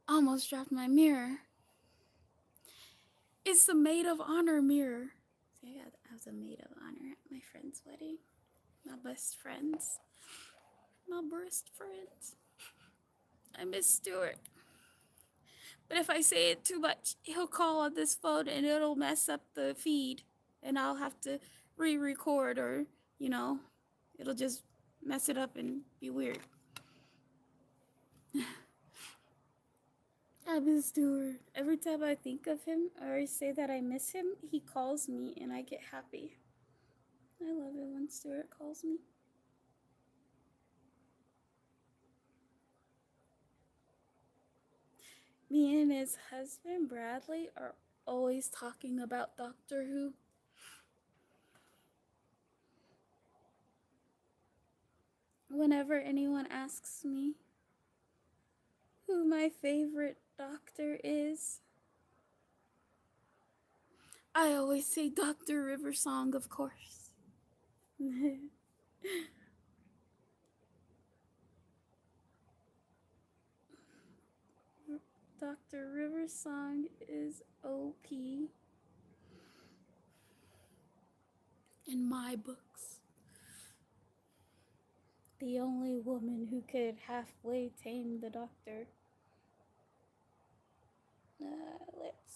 Almost dropped my mirror. It's a maid of honor mirror. See, I was a maid of honor at my friend's wedding. My best friends. I miss Stuart. But if I say it too much, he'll call on this phone and it'll mess up the feed. And I'll have to re-record or, you know, it'll just mess it up and be weird. I miss Stuart. Every time I think of him or I say that I miss him, he calls me and I get happy. I love it when Stuart calls me. Me and his husband, Bradley, are always talking about Doctor Who. Whenever anyone asks me who my favorite doctor is, I always say Dr. Riversong, of course. Dr. Riversong is OP in my books. The only woman who could halfway tame the Doctor. Let's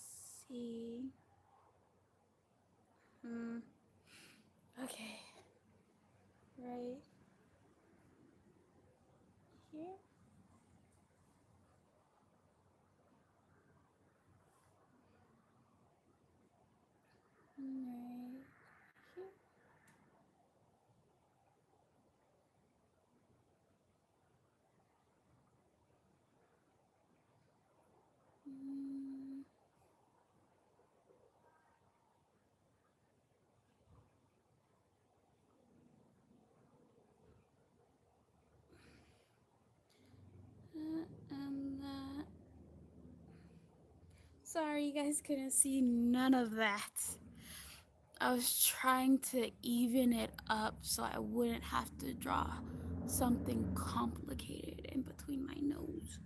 see. Okay. Right here. Right here. And that. Sorry, you guys couldn't see none of that. I was trying to even it up so I wouldn't have to draw something complicated in between my nose.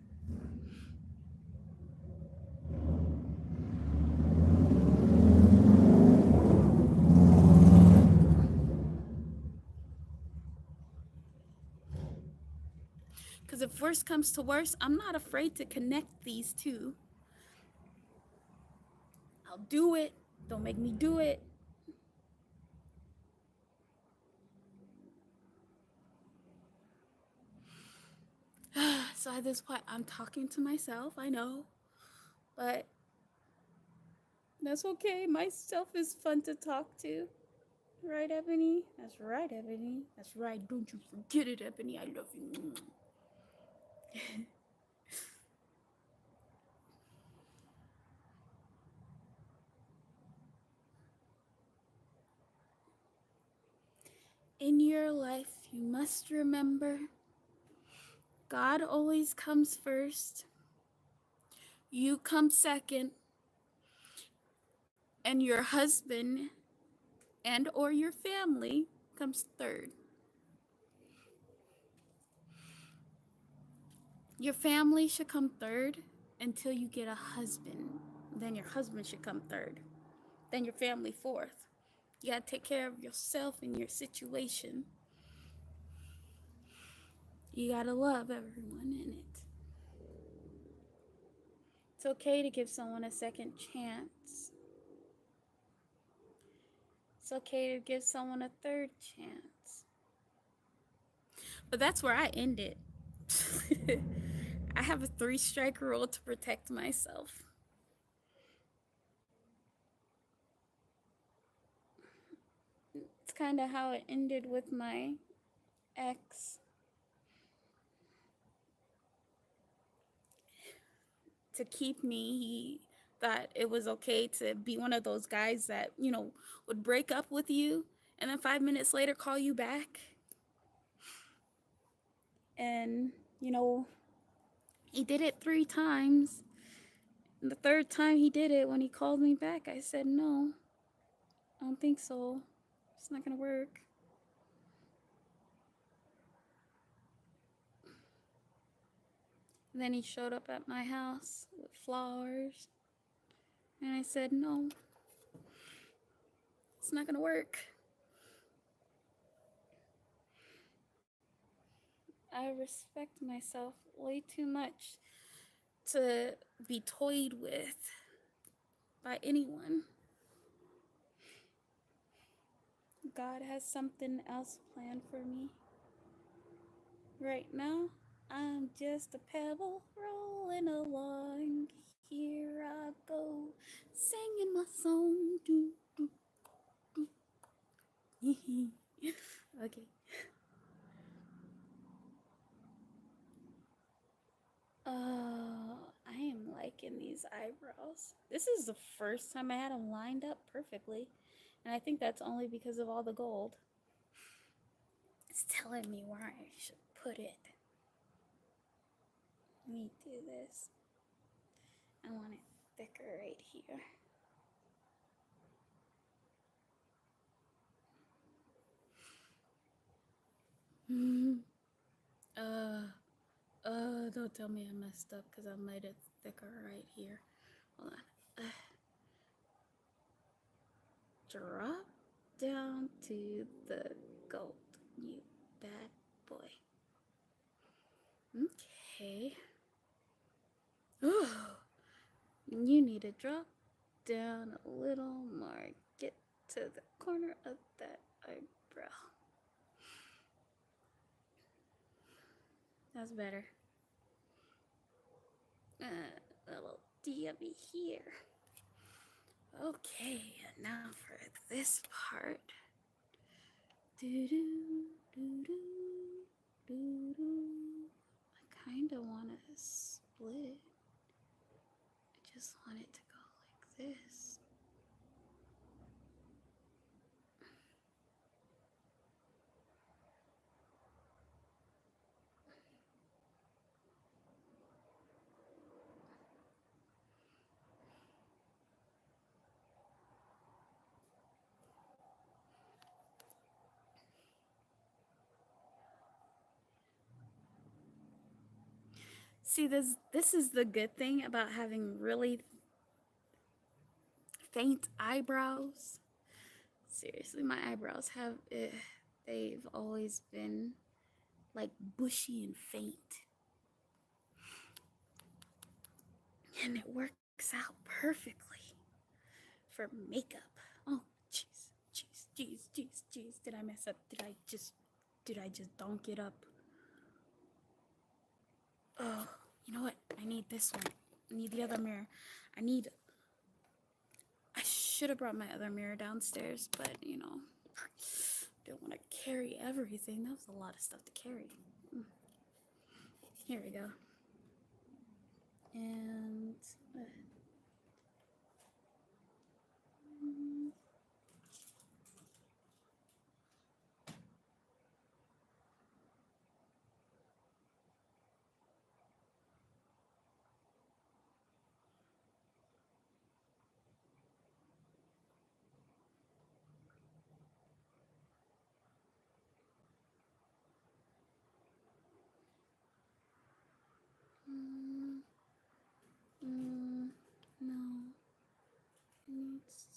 Because if worse comes to worse, I'm not afraid to connect these two. I'll do it. Don't make me do it. So at this point, I'm talking to myself, I know. But that's okay. Myself is fun to talk to. Right, Ebony? That's right, Ebony. That's right. Don't you forget it, Ebony. I love you. In your life, you must remember God always comes first, you come second, and your husband and or your family comes third. Your family should come third until you get a husband. Then your husband should come third. Then your family fourth. You gotta take care of yourself and your situation. You gotta love everyone in it. It's okay to give someone a second chance. It's okay to give someone a third chance. But that's where I end it. I have a 3-strike rule to protect myself. It's kind of how it ended with my ex. To keep me, he thought it was okay to be one of those guys that, would break up with you and then 5 minutes later call you back. And, he did it 3 times. And the third time he did it, when he called me back, I said, no, I don't think so. It's not going to work. And then he showed up at my house with flowers. And I said, no, it's not going to work. I respect myself way too much to be toyed with by anyone. God has something else planned for me. Right now, I'm just a pebble rolling along. Here I go, singing my song. Do, do, do. Okay. I am liking these eyebrows. This is the first time I had them lined up perfectly. And I think that's only because of all the gold. It's telling me where I should put it. Let me do this. I want it thicker right here. Don't tell me I messed up because I made it thicker right here. Hold on. Drop down to the gold, you bad boy. Okay. Oh, you need to drop down a little more. Get to the corner of that eyebrow. That's better. A little DW here. Okay, now for this part. Do do do do do do. I kind of want to split. I just want it to go like this. See, this is the good thing about having really faint eyebrows. Seriously, my eyebrows they've always been like bushy and faint. And it works out perfectly for makeup. Oh, jeez. Did I mess up? Did I just donk it up? Oh, you know what? I need this one. I need the other mirror. I should have brought my other mirror downstairs, but don't want to carry everything. That was a lot of stuff to carry. Here we go. And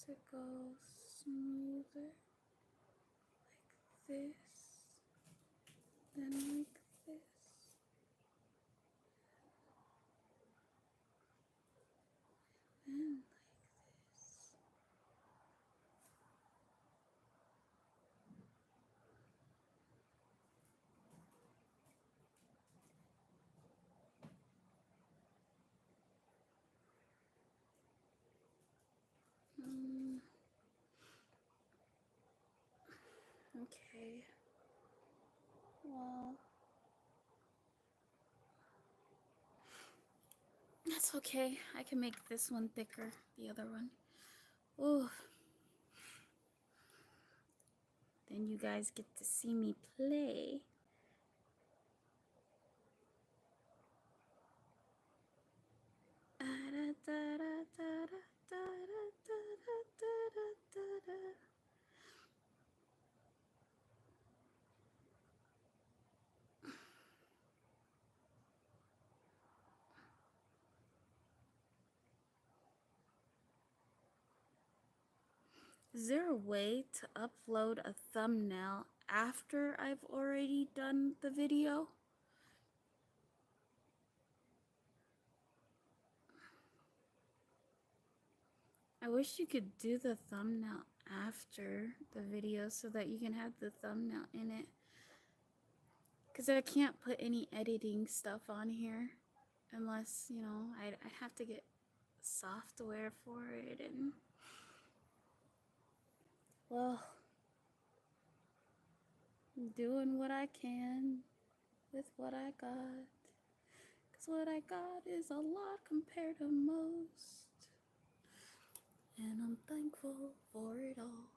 to go smoother, like this, then like this. Then like this. Okay. Well, that's okay. I can make this one thicker, the other one. Ooh. Then you guys get to see me play. Is there a way to upload a thumbnail after I've already done the video? I wish you could do the thumbnail after the video so that you can have the thumbnail in it. Because I can't put any editing stuff on here unless, you know, I'd have to get software for it. And well, I'm doing what I can with what I got. Because what I got is a lot compared to most. And I'm thankful for it all.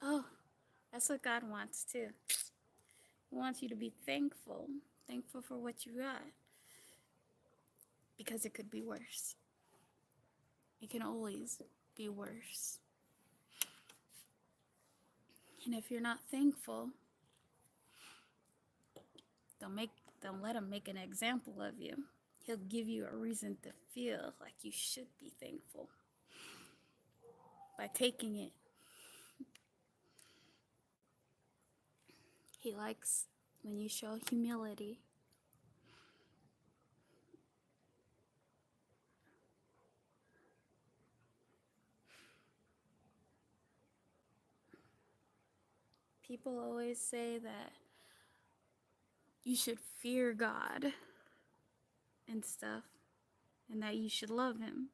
Oh, that's what God wants too. He wants you to be thankful. Thankful for what you got. Because it could be worse. It can always be worse. And if you're not thankful, don't let him make an example of you. He'll give you a reason to feel like you should be thankful by taking it. He likes when you show humility. People always say that you should fear God and stuff, and that you should love him.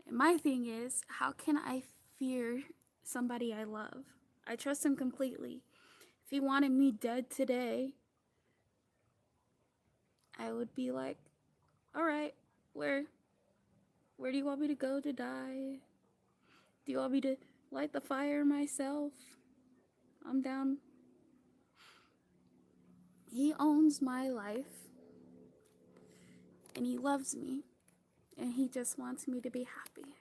And my thing is, how can I fear somebody I love? I trust him completely. If he wanted me dead today, I would be like, all right, where do you want me to go to die? Do you want me to light the fire myself? I'm down. He owns my life, and he loves me, and he just wants me to be happy.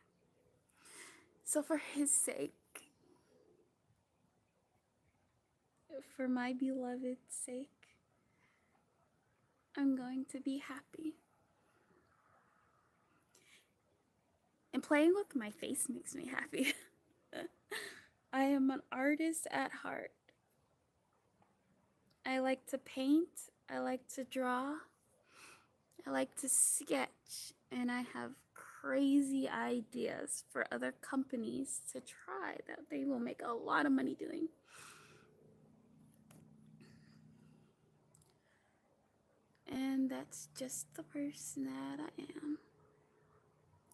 So for his sake, for my beloved's sake, I'm going to be happy. And playing with my face makes me happy. I am an artist at heart. I like to paint, I like to draw, I like to sketch, and I have crazy ideas for other companies to try that they will make a lot of money doing. And that's just the person that I am.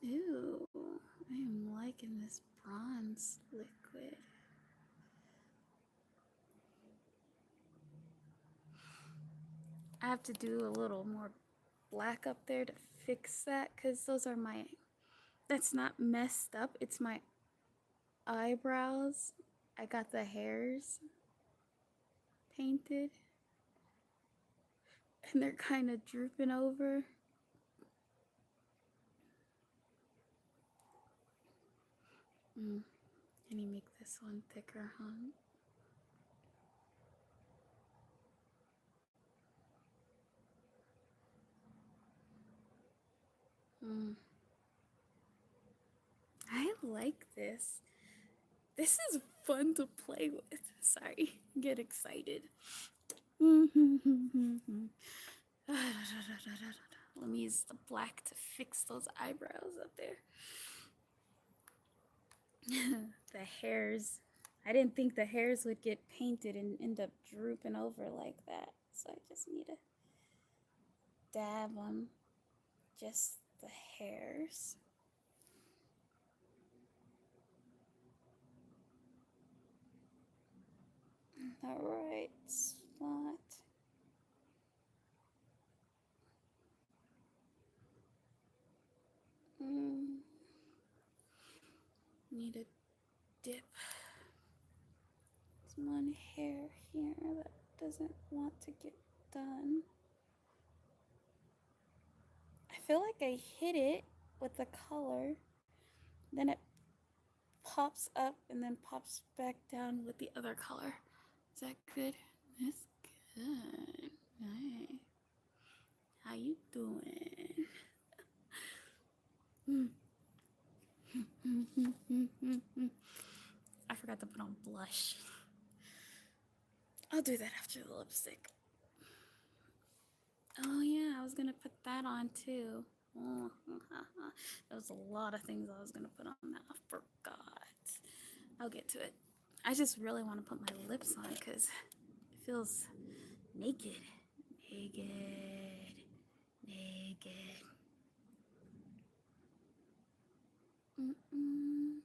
Ooh, I am liking this bronze liquid. I have to do a little more black up there to fix that because those are my, that's not messed up, it's my eyebrows. I got the hairs painted and they're kind of drooping over. Can you make this one thicker, huh? Mm. I like this. This is fun to play with. Sorry, get excited. Let me use the black to fix those eyebrows up there. The hairs. I didn't think the hairs would get painted and end up drooping over like that. So I just need to dab on just the hairs. The right spot. Need to dip. There's one hair here that doesn't want to get done. I feel like I hit it with the color, then it pops up and then pops back down with the other color. Is that good? That's good. Nice. How you doing? I forgot to put on blush. I'll do that after the lipstick. Oh yeah, I was gonna put that on too. Oh, there was a lot of things I was gonna put on that. I forgot. I'll get to it. I just really want to put my lips on because it feels naked. Naked. Naked. Mm-mm.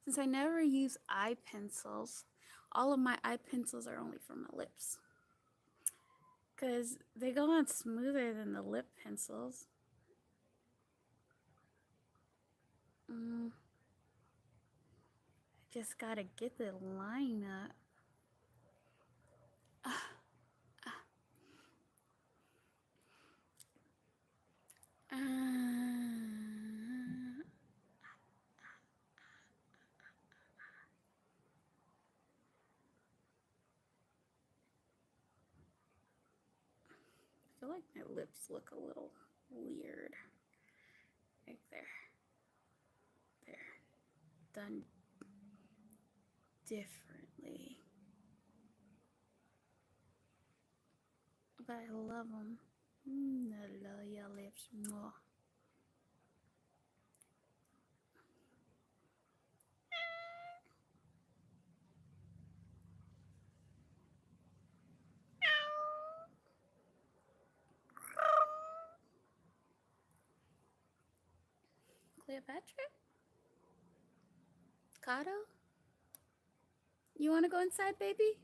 Since I never use eye pencils, all of my eye pencils are only for my lips. Because they go on smoother than the lip pencils. Just gotta get the line up. I feel like my lips look a little weird. Right there. There. Done differently. But I love them. I love your lips. Mwah. Cleopatra? Kato? You wanna go inside, baby?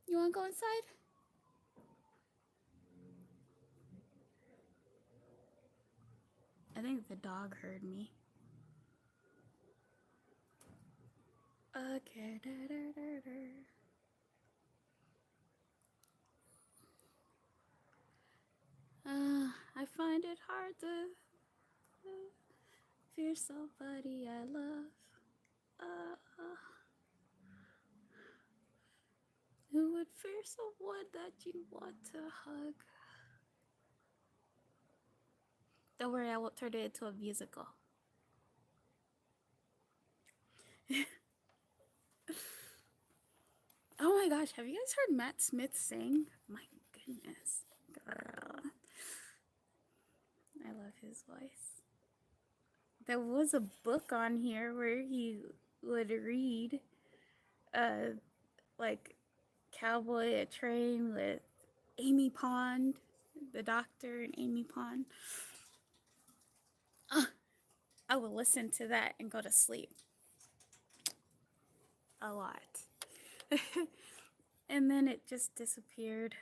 You wanna go inside? I think the dog heard me. Okay. I find it hard to fear somebody I love. Who would fear someone that you want to hug? Don't worry, I won't turn it into a musical. Oh my gosh, have you guys heard Matt Smith sing? My goodness. I love his voice. There was a book on here where he would read like Cowboy a Train with Amy Pond, the doctor and Amy Pond. I would listen to that and go to sleep. A lot. And then it just disappeared.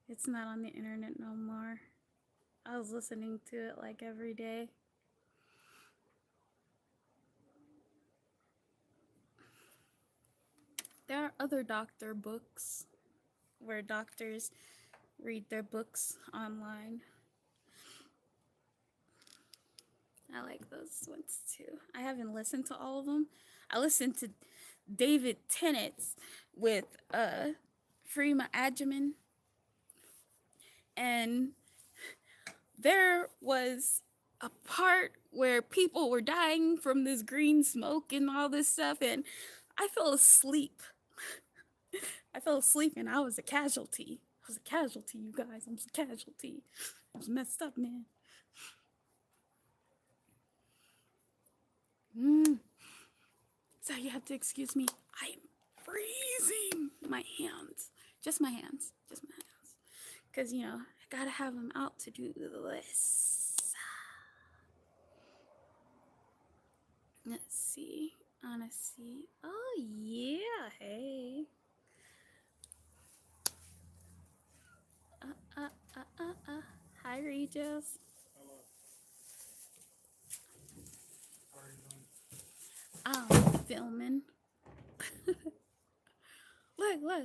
It's not on the internet no more. I was listening to it like every day. There are other doctor books where doctors read their books online. I like those ones too. I haven't listened to all of them. I listened to David Tennant's with Freema Agyeman, and there was a part where people were dying from this green smoke and all this stuff, and I fell asleep. I fell asleep and I was a casualty. I was a casualty, you guys. I'm a casualty. I was messed up, man. So you have to excuse me. I'm freezing. My hands. Just my hands. Just my hands. Because, you know, I gotta have them out to do this. Let's see. Honestly. Oh, yeah. Hey. Hi, Regis. Hello. How are you doing? I'm filming. Look. Looks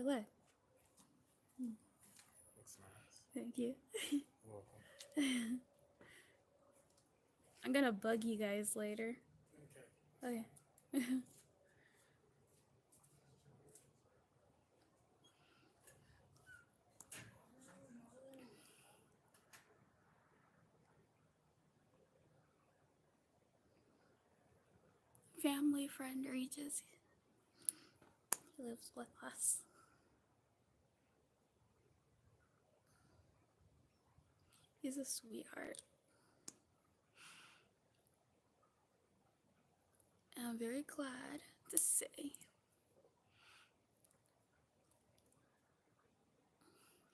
nice. Thank you. You're welcome. I'm gonna bug you guys later. Okay. Okay. Family friend Regis. He lives with us. He's a sweetheart. And I'm very glad to say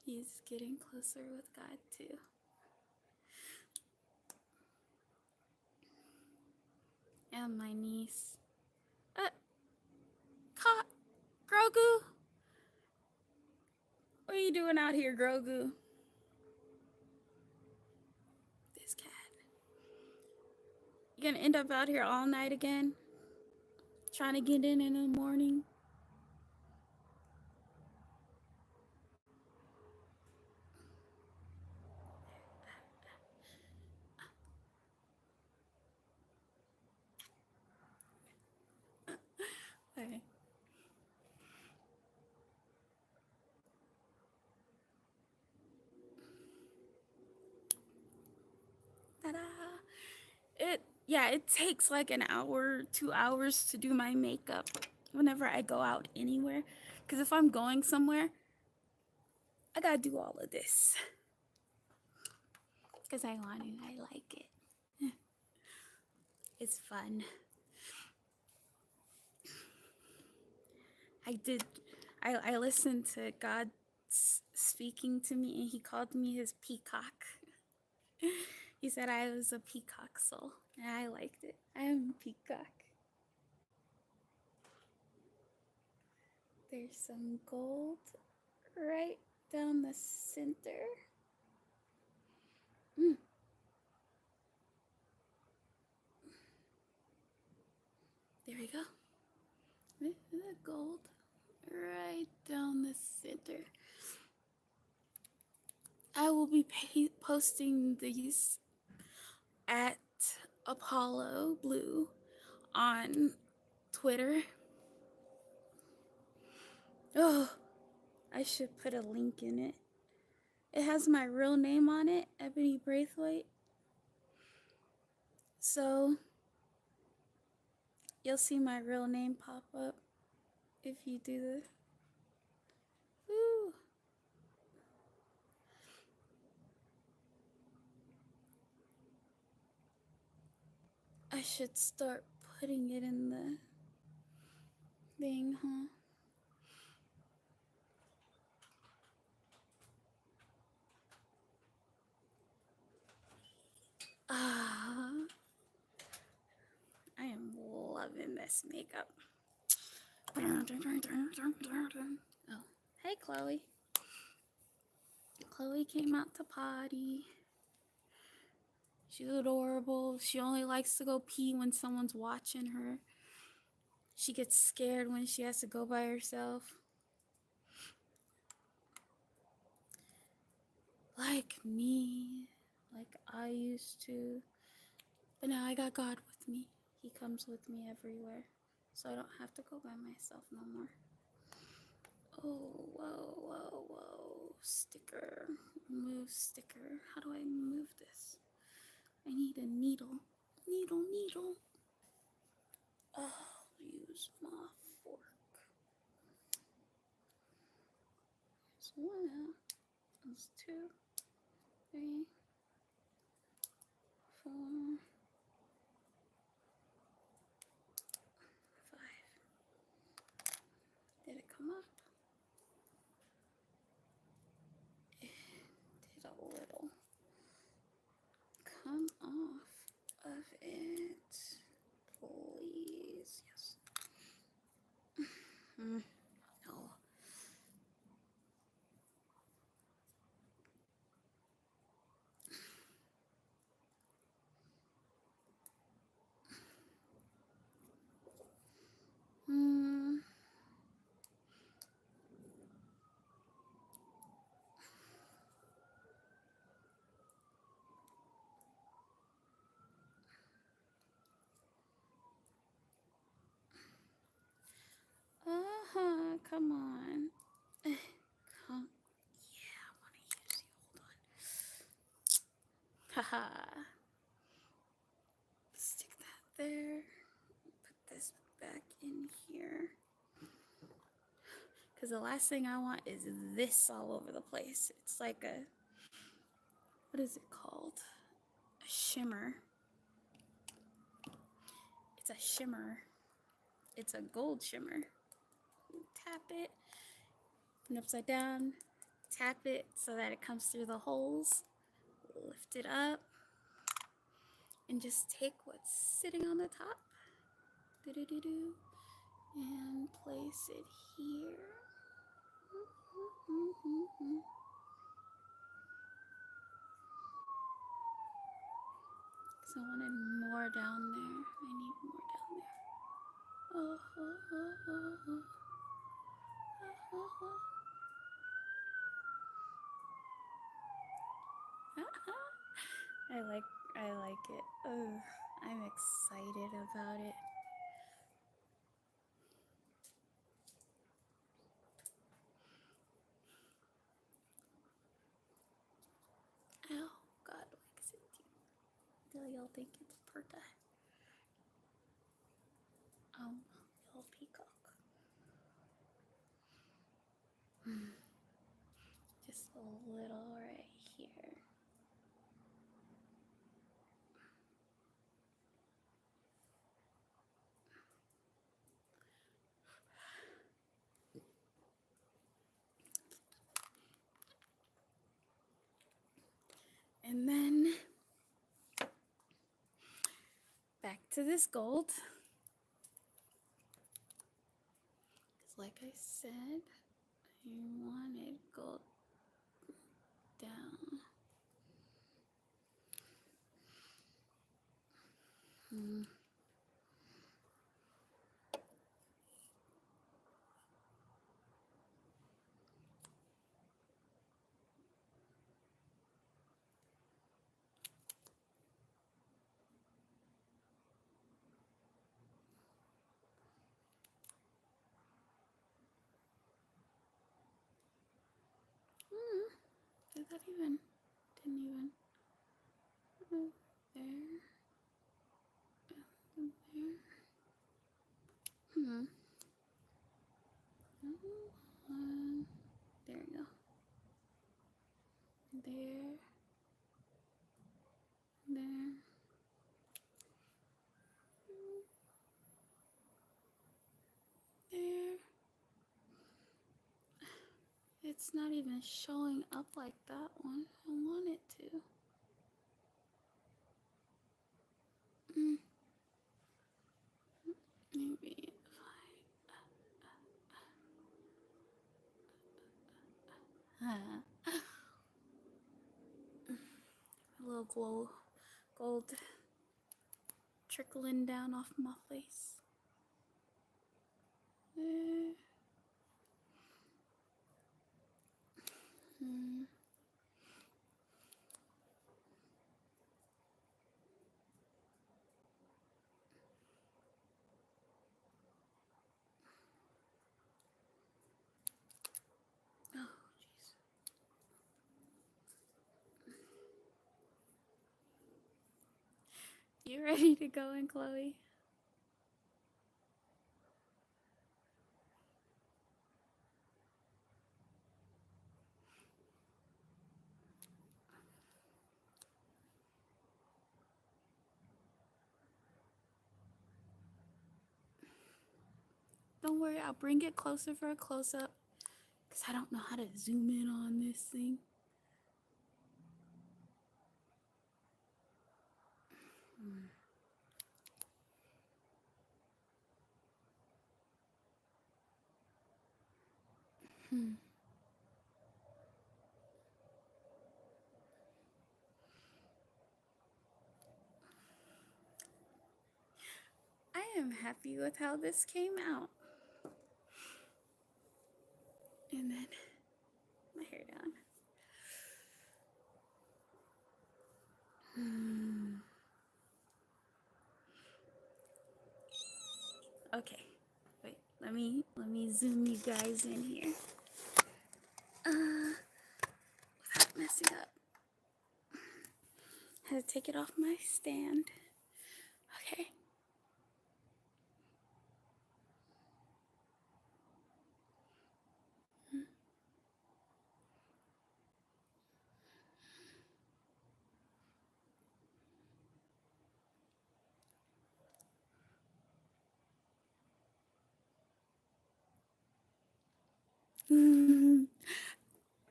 he's getting closer with God too. And my niece. Grogu? What are you doing out here, Grogu? This cat. You gonna end up out here all night again? Trying to get in the morning? Okay. Ta-da! It takes like an hour, 2 hours to do my makeup whenever I go out anywhere. Because if I'm going somewhere, I gotta do all of this. Because I want to, I like it. It's fun. I listened to God speaking to me, and he called me his peacock. He said I was a peacock soul, and I liked it. I am a peacock. There's some gold right down the center. There we go. The gold right down the center. I will be posting these at Apollo Blue on Twitter. Oh, I should put a link in it. It has my real name on it, Ebony Braithwaite. So you'll see my real name pop up if you do this. Woo. I should start putting it in the thing, huh? I am loving this makeup. Oh, hey, Chloe. Chloe came out to potty. She's adorable. She only likes to go pee when someone's watching her. She gets scared when she has to go by herself. Like me. Like I used to. But now I got God with me. He comes with me everywhere. So I don't have to go by myself no more. Oh, whoa, whoa, whoa. Sticker. Move sticker. How do I move this? I need a needle. Needle, needle. Oh, use my fork. There's one. There's 2, 3, 4, 5. Did it come up? It did a little. Come off of it, please. Yes. No. Hmm. Come on. Come. Yeah, I want to use you. Hold on. Haha. Stick that there. Put this back in here. Because the last thing I want is this all over the place. It's like a, what is it called? A shimmer. It's a shimmer. It's a gold shimmer. Tap it. And upside down. Tap it so that it comes through the holes. Lift it up. And just take what's sitting on the top. Do-do-do-do. And place it here. Because I wanted more down there. I need more down there. Oh, oh, oh, oh, oh. Oh, oh, oh. I like it. Oh, I'm excited about it. Oh, God likes it too. Do y'all think it's pretty? Little peacock. Just a little right here. And then back to this gold. Because like I said, I wanted gold down. Did that even? Didn't even. There. There. There you go. There. There. There. It's not even showing up like that one. I want it to. Maybe if I. A little gold trickling down off my face. There. You ready to go in, Chloe? Don't worry, I'll bring it closer for a close-up. Because I don't know how to zoom in on this thing. I am happy with how this came out. And then my hair down. Okay, wait. Let me zoom you guys in here. Without messing up. Had to take it off my stand. Okay.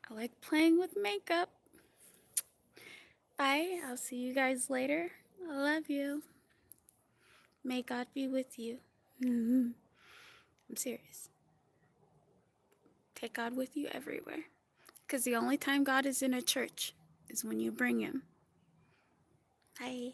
I like playing with makeup. Bye. I'll see you guys later. I love you. May God be with you. I'm serious. Take God with you everywhere. Because the only time God is in a church is when you bring him. Bye.